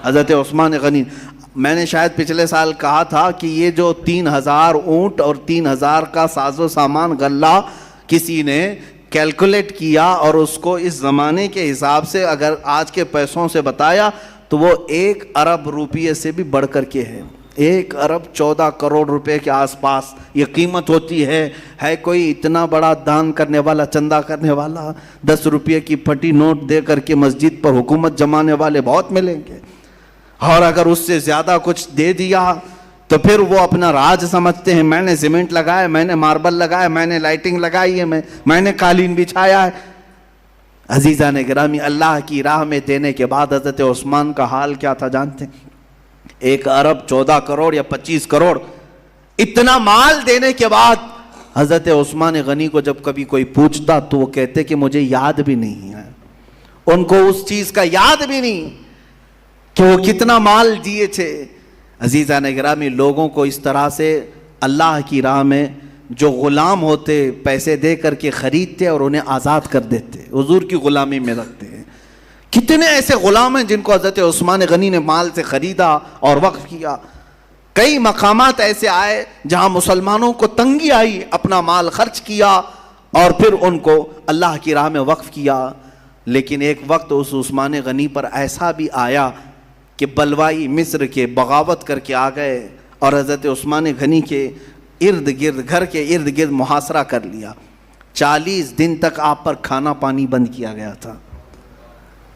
حضرت عثمان غنی، میں نے شاید پچھلے سال کہا تھا کہ یہ جو 3,000 اونٹ اور 3,000 کا ساز و سامان غلہ کسی نے کیلکولیٹ کیا اور اس کو اس زمانے کے حساب سے اگر آج کے پیسوں سے بتایا تو وہ 1 ارب روپیے سے بھی بڑھ کر کے ہے۔ 1 ارب 14 کروڑ روپے کے آس پاس یہ قیمت ہوتی ہے۔ کوئی اتنا بڑا دان کرنے والا، چندہ کرنے والا، 10 روپے کی پھٹی نوٹ دے کر کے مسجد پر حکومت جمانے والے بہت ملیں گے، اور اگر اس سے زیادہ کچھ دے دیا تو پھر وہ اپنا راج سمجھتے ہیں، میں نے سیمنٹ لگایا، میں نے ماربل لگایا، میں نے لائٹنگ لگائی ہے، میں نے قالین بچھایا ہے۔ عزیزان گرامی، اللہ کی راہ میں دینے کے بعد حضرت عثمان کا حال کیا تھا جانتے ہیں؟ 1 ارب 14 کروڑ یا 25 کروڑ، اتنا مال دینے کے بعد حضرت عثمان غنی کو جب کبھی کوئی پوچھتا تو وہ کہتے کہ مجھے یاد بھی نہیں ہے، ان کو اس چیز کا یاد بھی نہیں کہ وہ کتنا مال دیے تھے۔ عزیزان گرامی، لوگوں کو اس طرح سے اللہ کی راہ میں جو غلام ہوتے پیسے دے کر کے خریدتے اور انہیں آزاد کر دیتے، حضور کی غلامی میں رکھتے ہیں۔ کتنے ایسے غلام ہیں جن کو حضرت عثمان غنی نے مال سے خریدا اور وقف کیا۔ کئی مقامات ایسے آئے جہاں مسلمانوں کو تنگی آئی، اپنا مال خرچ کیا اور پھر ان کو اللہ کی راہ میں وقف کیا۔ لیکن ایک وقت اس عثمان غنی پر ایسا بھی آیا کہ بلوائی مصر کے بغاوت کر کے آ گئے، اور حضرت عثمان غنی کے ارد گرد، گھر کے ارد گرد محاصرہ کر لیا۔ 40 دن تک آپ پر کھانا پانی بند کیا گیا تھا۔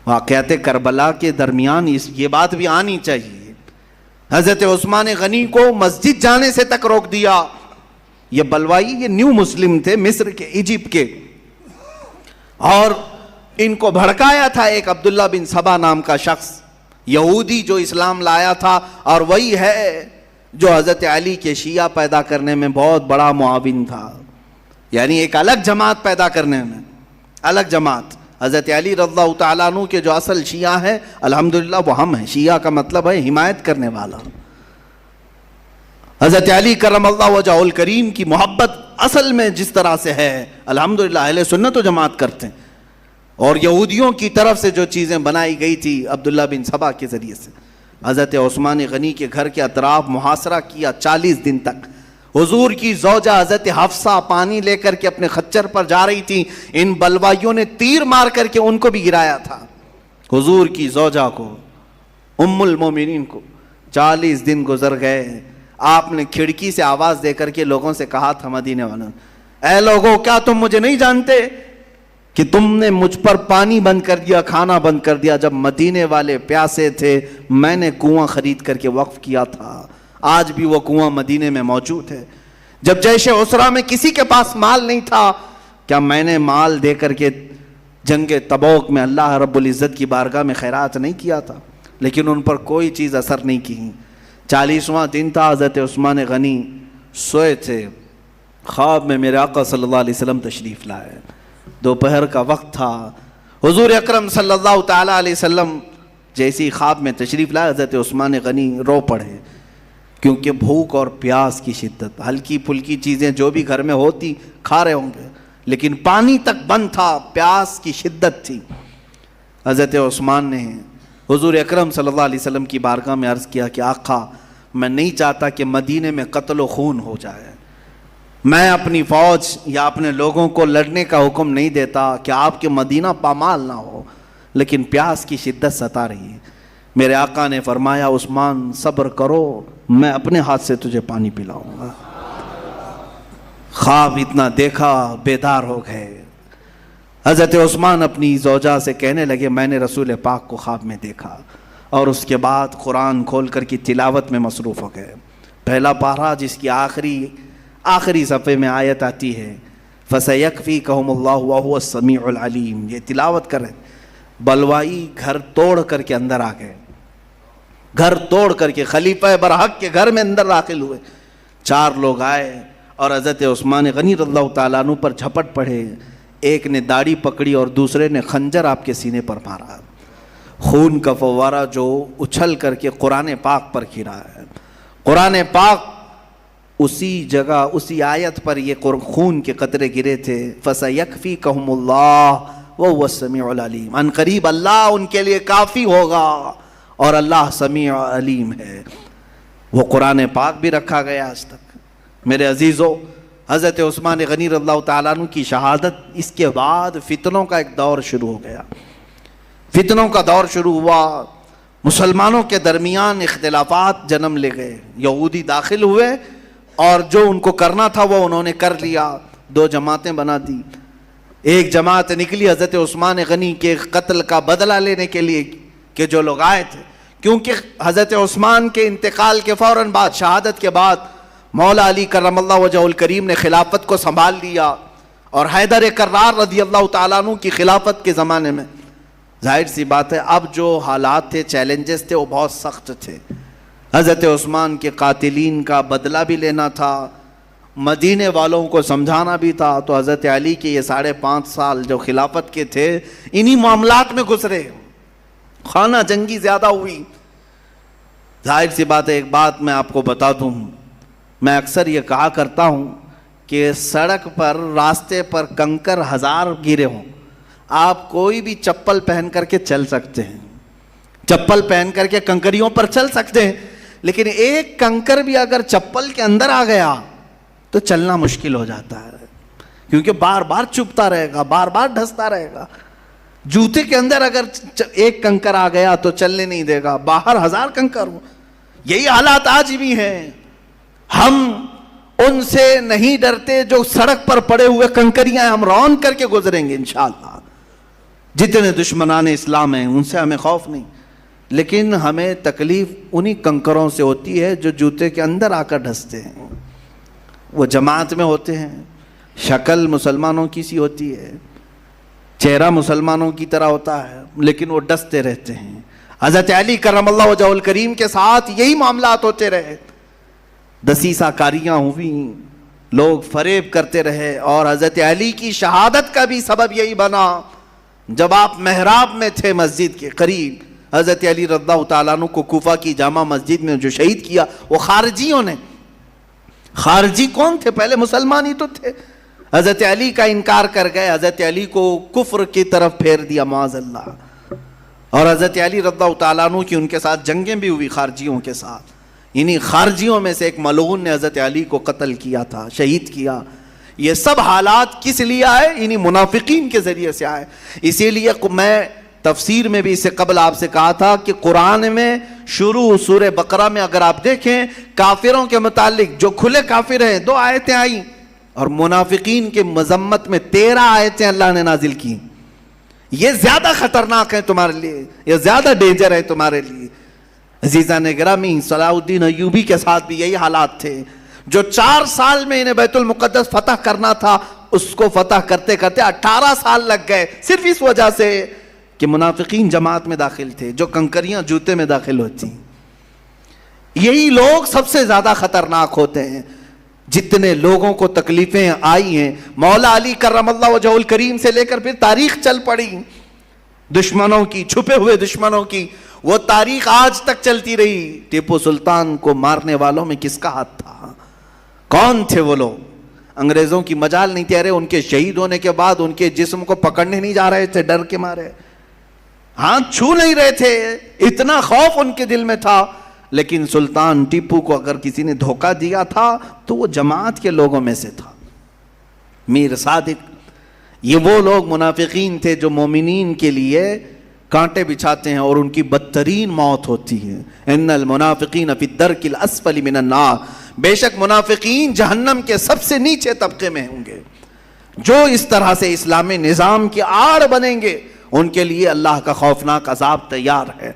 واقعات کربلا کے درمیان یہ بات بھی آنی چاہیے، حضرت عثمان غنی کو مسجد جانے سے تک روک دیا۔ یہ بلوائی، یہ نیو مسلم تھے، مصر کے، ایجپٹ کے، اور ان کو بھڑکایا تھا ایک عبداللہ بن سبا نام کا شخص، یہودی، جو اسلام لایا تھا، اور وہی ہے جو حضرت علی کے شیعہ پیدا کرنے میں بہت بڑا معاون تھا، یعنی ایک الگ جماعت پیدا کرنے میں، الگ جماعت۔ حضرت علی رضی اللہ تعالیٰ عنہ کے جو اصل شیعہ ہیں الحمدللہ وہ ہم ہیں۔ شیعہ کا مطلب ہے حمایت کرنے والا۔ حضرت علی کرم اللہ وجہہ الکریم کی محبت اصل میں جس طرح سے ہے الحمدللہ اہل سنت و جماعت کرتے ہیں، اور یہودیوں کی طرف سے جو چیزیں بنائی گئی تھی عبداللہ بن سبا کے ذریعے سے، حضرت عثمان غنی کے گھر کے اطراف محاصرہ کیا 40 دن تک۔ حضور کی زوجہ حضرت حفصہ پانی لے کر کے اپنے خچر پر جا رہی تھی، ان بلوائیوں نے تیر مار کر کے ان کو بھی گرایا تھا، حضور کی زوجہ کو، ام المومنین کو۔ 40 دن گزر گئے، آپ نے کھڑکی سے آواز دے کر کے لوگوں سے کہا تھا، مدینے والوں، اے لوگوں، کیا تم مجھے نہیں جانتے کہ تم نے مجھ پر پانی بند کر دیا، کھانا بند کر دیا؟ جب مدینے والے پیاسے تھے میں نے کنواں خرید کر کے وقف کیا تھا، آج بھی وہ کنواں مدینے میں موجود ہے۔ جب جیش عسرہ میں کسی کے پاس مال نہیں تھا، کیا میں نے مال دے کر کے جنگ تبوک میں اللہ رب العزت کی بارگاہ میں خیرات نہیں کیا تھا؟ لیکن ان پر کوئی چیز اثر نہیں کی۔ 40واں دن تھا، حضرت عثمان غنی سوئے تھے، خواب میں میرے آقا صلی اللہ علیہ وسلم تشریف لائے، دوپہر کا وقت تھا۔ حضور اکرم صلی اللہ تعالیٰ علیہ وسلم جیسی خواب میں تشریف لائے، حضرت عثمان غنی رو پڑے، کیونکہ بھوک اور پیاس کی شدت، ہلکی پھلکی چیزیں جو بھی گھر میں ہوتی کھا رہے ہوں گے، لیکن پانی تک بند تھا، پیاس کی شدت تھی۔ حضرت عثمان نے حضور اکرم صلی اللہ علیہ وسلم کی بارگاہ میں عرض کیا کہ آقا، میں نہیں چاہتا کہ مدینے میں قتل و خون ہو جائے، میں اپنی فوج یا اپنے لوگوں کو لڑنے کا حکم نہیں دیتا کہ آپ کے مدینہ پامال نہ ہو، لیکن پیاس کی شدت ستا رہی ہے۔ میرے آقا نے فرمایا، عثمان صبر کرو، میں اپنے ہاتھ سے تجھے پانی پلاؤں گا۔ خواب اتنا دیکھا، بیدار ہو گئے۔ حضرت عثمان اپنی زوجہ سے کہنے لگے، میں نے رسول پاک کو خواب میں دیکھا، اور اس کے بعد قرآن کھول کر کی تلاوت میں مصروف ہو گئے۔ پہلا پارہ جس کی آخری صفحے میں آیت آتی ہے، فَسَيَكْفِيكَهُمُ اللَّهُ وَهُوَ السَّمِيعُ الْعَلِيمُ، یہ تلاوت کر رہے۔ بلوائی گھر توڑ کر کے اندر آ گئے، گھر توڑ کر کے خلیفہ برحق کے گھر میں اندر داخل ہوئے۔ 4 لوگ آئے اور حضرت عثمان غنی رضی اللہ تعالیٰ عنہ پر جھپٹ پڑے، ایک نے داڑھی پکڑی اور دوسرے نے خنجر آپ کے سینے پر مارا، خون کا فوارہ جو اچھل کر کے قرآن پاک پر گرا ہے۔ قرآن پاک اسی جگہ، اسی آیت پر یہ خون کے قطرے گرے تھے، فَسَيَكْفِيكَهُمُ اللَّهُ وَهُوَ السَّمِيعُ الْعَلِيمُ، ان قریب اللہ ان کے لیے کافی ہوگا، اور اللہ سمیع علیم ہے۔ وہ قرآن پاک بھی رکھا گیا آج تک۔ میرے عزیزو، حضرت عثمان غنی رضی اللہ تعالیٰ عنہ کی شہادت، اس کے بعد فتنوں کا ایک دور شروع ہو گیا۔ فتنوں کا دور شروع ہوا، مسلمانوں کے درمیان اختلافات جنم لے گئے، یہودی داخل ہوئے اور جو ان کو کرنا تھا وہ انہوں نے کر لیا، 2 جماعتیں بنا دی۔ ایک جماعت نکلی حضرت عثمان غنی کے قتل کا بدلہ لینے کے لیے، کہ جو لوگ آئے تھے، کیونکہ حضرت عثمان کے انتقال کے فوراً بعد، شہادت کے بعد، مولا علی کرم اللہ وجہ الکریم نے خلافت کو سنبھال لیا، اور حیدر کرار رضی اللہ تعالیٰ عنہ کی خلافت کے زمانے میں ظاہر سی بات ہے اب جو حالات تھے، چیلنجز تھے، وہ بہت سخت تھے۔ حضرت عثمان کے قاتلین کا بدلہ بھی لینا تھا، مدینے والوں کو سمجھانا بھی تھا، تو حضرت علی کے یہ 5.5 سال جو خلافت کے تھے، انہی معاملات میں گزرے، خانہ جنگی زیادہ ہوئی۔ ظاہر سی بات ہے، ایک بات میں آپ کو بتا دوں، میں اکثر یہ کہا کرتا ہوں کہ سڑک پر، راستے پر کنکر 1000 گرے ہوں، آپ کوئی بھی چپل پہن کر کے چل سکتے ہیں، چپل پہن کر کے کنکریوں پر چل سکتے ہیں، لیکن ایک کنکر بھی اگر چپل کے اندر آ گیا تو چلنا مشکل ہو جاتا ہے، کیونکہ بار بار چبھتا رہے گا، بار بار ڈھستا رہے گا۔ جوتے کے اندر اگر ایک کنکر آ گیا تو چلنے نہیں دے گا، باہر 1000 کنکر ہوں۔ یہی حالات آج بھی ہیں۔ ہم ان سے نہیں ڈرتے جو سڑک پر پڑے ہوئے کنکریاں ہم رون کر کے گزریں گے انشاءاللہ. جتنے دشمنان اسلام ہیں ان سے ہمیں خوف نہیں، لیکن ہمیں تکلیف انہی کنکروں سے ہوتی ہے جو جوتے کے اندر آ کر ڈھستے ہیں. وہ جماعت میں ہوتے ہیں، شکل مسلمانوں کی سی ہوتی ہے، چہرہ مسلمانوں کی طرح ہوتا ہے، لیکن وہ ڈستے رہتے ہیں. حضرت علی کرم اللہ وجہہ الکریم کے ساتھ یہی معاملات ہوتے رہے، دسیسہ کاریاں ہوئیں، لوگ فریب کرتے رہے، اور حضرت علی کی شہادت کا بھی سبب یہی بنا. جب آپ محراب میں تھے مسجد کے قریب، حضرت علی رضی اللہ تعالیٰ عنہ کو کوفہ کی جامع مسجد میں جو شہید کیا وہ خارجیوں نے. خارجی کون تھے؟ پہلے مسلمان ہی تو تھے. حضرت علی کا انکار کر گئے، حضرت علی کو کفر کی طرف پھیر دیا معاذ اللہ. اور حضرت علی رضی اللہ تعالیٰ عنہ کی ان کے ساتھ جنگیں بھی ہوئی خارجیوں کے ساتھ. انہی خارجیوں میں سے ایک ملعون نے حضرت علی کو قتل کیا تھا، شہید کیا. یہ سب حالات کس لیے آئے؟ انہی منافقین کے ذریعے سے آئے. اسی لیے میں تفسیر میں بھی اس سے قبل آپ سے کہا تھا کہ قرآن میں شروع سورہ بقرہ میں اگر آپ دیکھیں کافروں کے متعلق جو کھلے کافر ہیں 2 آیتیں آئیں، اور منافقین کے مذمت میں 13 آیتیں اللہ نے نازل کی. یہ زیادہ خطرناک ہے تمہارے لیے، یہ زیادہ ڈینجر ہے تمہارے لیے. عزیزان گرامی، صلاح الدین ایوبی کے ساتھ بھی یہی حالات تھے. جو 4 سال میں انہیں بیت المقدس فتح کرنا تھا، اس کو فتح کرتے کرتے 18 سال لگ گئے، صرف اس وجہ سے کہ منافقین جماعت میں داخل تھے، جو کنکریاں جوتے میں داخل ہوتی. یہی لوگ سب سے زیادہ خطرناک ہوتے ہیں. جتنے لوگوں کو تکلیفیں آئی ہیں، مولا علی کرم اللہ وجہ الکریم سے لے کر پھر تاریخ چل پڑی دشمنوں کی، چھپے ہوئے دشمنوں کی، وہ تاریخ آج تک چلتی رہی. ٹیپو سلطان کو مارنے والوں میں کس کا ہاتھ تھا؟ کون تھے وہ لوگ؟ انگریزوں کی مجال نہیں تھی. ارے ان کے شہید ہونے کے بعد ان کے جسم کو پکڑنے نہیں جا رہے تھے ڈر کے مارے، ہاتھ چھو نہیں رہے تھے، اتنا خوف ان کے دل میں تھا. لیکن سلطان ٹیپو کو اگر کسی نے دھوکہ دیا تھا تو وہ جماعت کے لوگوں میں سے تھا. میر صادق، یہ وہ لوگ منافقین تھے جو مومنین کے لیے کانٹے بچھاتے ہیں اور ان کی بدترین موت ہوتی ہے. ان المنافقین فی الدرک الاسفل من النار، بے شک منافقین جہنم کے سب سے نیچے طبقے میں ہوں گے. جو اس طرح سے اسلامی نظام کی آڑ بنیں گے ان کے لیے اللہ کا خوفناک عذاب تیار ہے.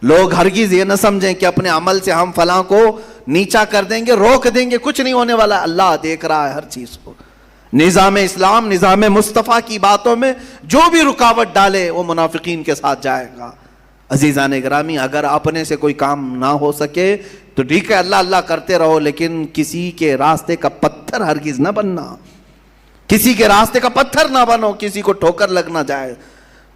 لوگ ہرگز یہ نہ سمجھیں کہ اپنے عمل سے ہم فلاں کو نیچا کر دیں گے، روک دیں گے، کچھ نہیں ہونے والا. اللہ دیکھ رہا ہے ہر چیز کو. نظام اسلام، نظام مصطفیٰ کی باتوں میں جو بھی رکاوٹ ڈالے وہ منافقین کے ساتھ جائے گا. عزیزان گرامی، اگر اپنے سے کوئی کام نہ ہو سکے تو ٹھیک ہے، اللہ اللہ کرتے رہو، لیکن کسی کے راستے کا پتھر ہرگز نہ بننا. کسی کے راستے کا پتھر نہ بنو، کسی کو ٹھوکر لگ نہ جائے.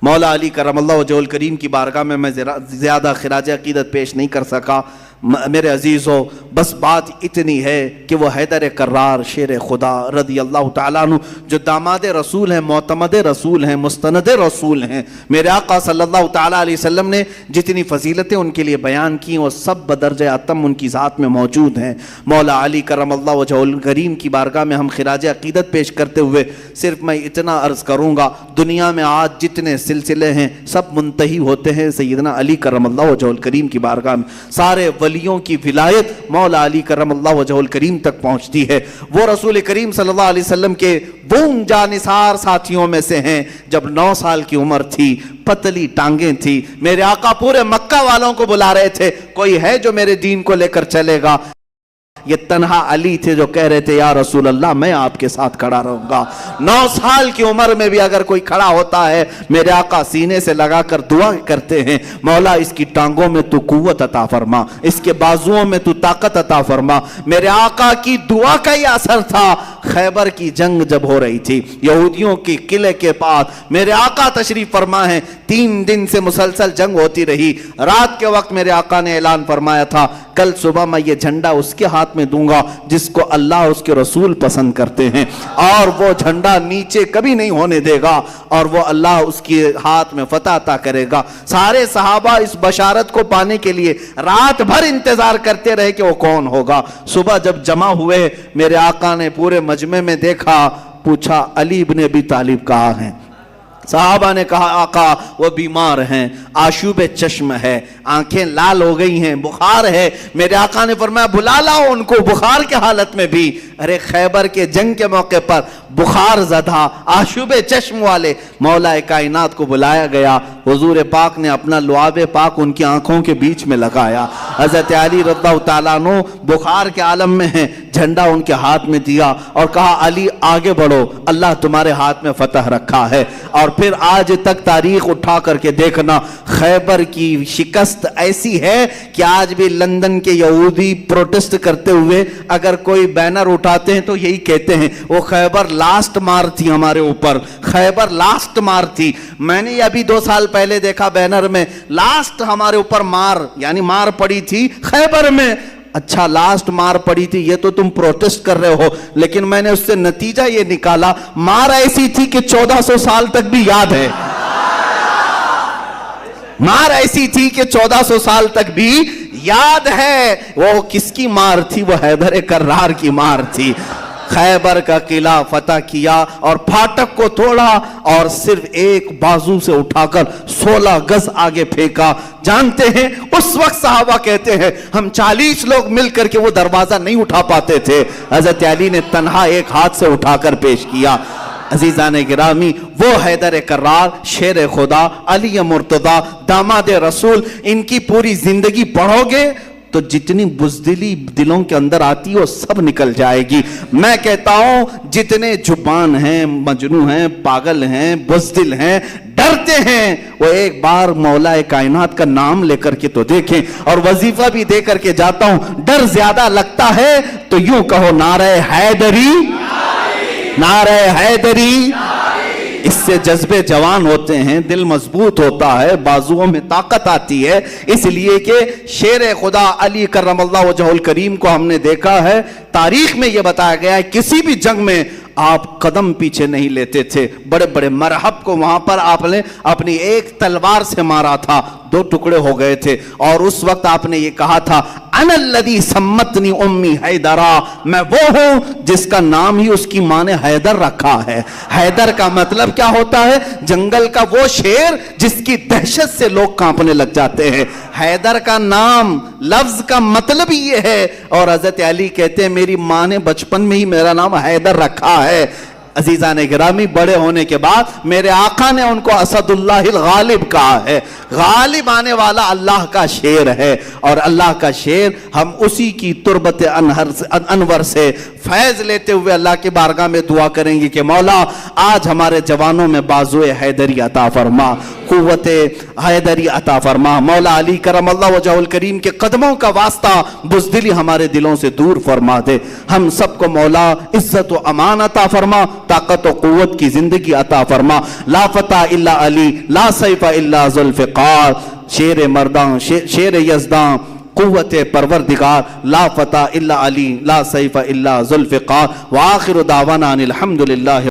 مولا علی کرم اللہ وجہ الکریم کی بارگاہ میں زیادہ خراج عقیدت پیش نہیں کر سکا. میرے عزیزو، بس بات اتنی ہے کہ وہ حیدر کرار شیر خدا رضی اللہ تعالیٰ عنہ جو داماد رسول ہیں، معتمد رسول ہیں، مستند رسول ہیں، میرے آقا صلی اللہ تعالیٰ علیہ وسلم نے جتنی فضیلتیں ان کے لیے بیان کی وہ سب بدرجہ اتم ان کی ذات میں موجود ہیں. مولا علی کرم اللہ وجہ الکریم کی بارگاہ میں ہم خراج عقیدت پیش کرتے ہوئے صرف میں اتنا عرض کروں گا، دنیا میں آج جتنے سلسلے ہیں سب منتہی ہوتے ہیں سیدنا علی کرم اللہ وجہ الکریم کی بارگاہ میں. سارے ولیوں کی ولایت مولا علی کرم اللہ وجہ الکریم تک پہنچتی ہے. وہ رسول کریم صلی اللہ علیہ وسلم کے وہ جانثار ساتھیوں میں سے ہیں جب 9 سال کی عمر تھی، پتلی ٹانگیں تھی، میرے آقا پورے مکہ والوں کو بلا رہے تھے، کوئی ہے جو میرے دین کو لے کر چلے گا؟ یہ تنہا علی تھے جو کہہ رہے تھے یا رسول اللہ میں آپ کے ساتھ کھڑا رہوں گا. 9 سال کی عمر میں بھی اگر کوئی کھڑا ہوتا ہے میرے آقا سینے سے لگا کر دعا کرتے ہیں، مولا اس کی ٹانگوں میں تو قوت عطا فرما، اس کے بازوؤں میں تو طاقت عطا فرما. میرے آقا کی دعا کا یہ اثر تھا. خیبر کی جنگ جب ہو رہی تھی، یہودیوں کی قلعے کے پاس میرے آقا تشریف فرما ہیں، 3 دن سے مسلسل جنگ ہوتی رہی. رات کے وقت میرے آقا نے اعلان فرمایا تھا کل صبح میں یہ جھنڈا اس کے ہاتھ میں دوں گا جس کو اللہ اس کے رسول پسند کرتے ہیں، اور وہ جھنڈا نیچے کبھی نہیں ہونے دے گا، اور وہ اللہ اس کے ہاتھ میں فتح عطا کرے گا. سارے صحابہ اس بشارت کو پانے کے لیے رات بھر انتظار کرتے رہے کہ وہ کون ہوگا. صبح جب جمع ہوئے میرے آقا نے پورے مجمع میں دیکھا، پوچھا علی ابن ابی طالب کہاں ہیں؟ صحابہ نے کہا آقا وہ بیمار ہیں، آشوب چشم ہے، آنکھیں لال ہو گئی ہیں، بخار ہے۔ میرے آقا نے فرمایا بلا لاؤ ان کو بخار کے حالت میں بھی۔ ارے خیبر کے جنگ کے موقع پر بخار زدہ آشوب چشم والے مولا کائنات کو بلایا گیا، حضور پاک نے اپنا لعاب پاک ان کی آنکھوں کے بیچ میں لگایا۔ حضرت علی رضی اللہ تعالیٰ عنہ بخار کے عالم میں ہیں، جھنڈا ان کے ہاتھ میں دیا اور کہا علی آگے بڑھو، اللہ تمہارے ہاتھ میں فتح رکھا ہے۔ اور پھر آج تک تاریخ اٹھا کر کے دیکھنا، خیبر کی شکست ایسی ہے کہ آج بھی لندن کے یہودی پروٹسٹ کرتے ہوئے اگر کوئی بینر اٹھاتے ہیں تو یہی کہتے ہیں وہ خیبر لاسٹ مار تھی ہمارے اوپر، خیبر لاسٹ مار تھی۔ میں نے ابھی 2 سال پہلے دیکھا بینر میں لاسٹ ہمارے اوپر مار، یعنی مار پڑی تھی خیبر میں۔ اچھا لاسٹ مار پڑی تھی یہ تو تم پروٹسٹ کر رہے ہو، لیکن میں نے اس سے نتیجہ یہ نکالا مار ایسی تھی کہ 1400 سال تک بھی یاد ہے، مار ایسی تھی کہ 1400 سال تک بھی یاد ہے۔ وہ کس کی مار تھی؟ وہ حیدر کرار کی مار تھی۔ خیبر کا قلعہ فتح کیا اور پھاٹک کو توڑا اور صرف ایک بازو سے اٹھا کر 16 گز آگے پھینکا۔ جانتے ہیں اس وقت صحابہ کہتے ہیں ہم 40 لوگ مل کر کے وہ دروازہ نہیں اٹھا پاتے تھے، حضرت علی نے تنہا ایک ہاتھ سے اٹھا کر پیش کیا۔ عزیزان گرامی، وہ حیدر کرار، شیر خدا، علی مرتضی، داماد رسول، ان کی پوری زندگی پڑھو گے تو جتنی بزدلی دلوں کے اندر آتی ہے وہ سب نکل جائے گی۔ میں کہتا ہوں جتنے جبان ہیں، مجنوں ہیں، پاگل ہیں، بزدل ہیں، ڈرتے ہیں، وہ ایک بار مولا کائنات کا نام لے کر کے تو دیکھیں۔ اور وظیفہ بھی دے کر کے جاتا ہوں، ڈر زیادہ لگتا ہے تو یوں کہو نعرہ حیدری، نعرہ حیدری۔ اس سے جذبے جوان ہوتے ہیں، دل مضبوط ہوتا ہے، بازوؤں میں طاقت آتی ہے۔ اس لیے کہ شیر خدا علی کرم اللہ وجہ الکریم کو ہم نے دیکھا ہے، تاریخ میں یہ بتایا گیا ہے کسی بھی جنگ میں آپ قدم پیچھے نہیں لیتے تھے۔ بڑے بڑے مرحب کو وہاں پر آپ نے اپنی ایک تلوار سے مارا تھا، 2 ٹکڑے ہو گئے تھے، اور اس وقت آپ نے یہ کہا تھا انا الذی سمتنی امی حیدرا، میں وہ ہوں جس کا نام ہی اس کی ماں نے حیدر رکھا ہے۔ حیدر کا مطلب کیا ہوتا ہے؟ جنگل کا وہ شیر جس کی دہشت سے لوگ کانپنے لگ جاتے ہیں۔ حیدر کا نام، لفظ کا مطلب ہی یہ ہے۔ اور حضرت علی کہتے ہیں میری ماں نے بچپن میں ہی میرا نام حیدر رکھا ہے۔ عزیزان گرامی، بڑے ہونے کے بعد میرے آقا نے ان کو اسد اللہ الغالب کہا ہے۔ غالب آنے والا اللہ کا شیر ہے، اور اللہ کا شیر ہم اسی کی تربت انور سے فیض لیتے ہوئے اللہ کی بارگاہ میں دعا کریں گے کہ مولا آج ہمارے جوانوں میں بازو حیدری عطا فرما، قوت حیدری عطا فرما۔ مولا علی کرم اللہ وجہ الکریم کے قدموں کا واسطہ بزدلی ہمارے دلوں سے دور فرما دے۔ ہم سب کو مولا عزت و امان عطا فرما، طاقت و قوت کی زندگی عطا فرما۔ لا فتح الا علی، لا سیف الا ذوالفقار، شیر مردان، شیر یزدان، قوت پروردگار، لا فتح الا علی، لا سیف الا ذوالفقار۔ وآخر دعوانا ان الحمدللہ۔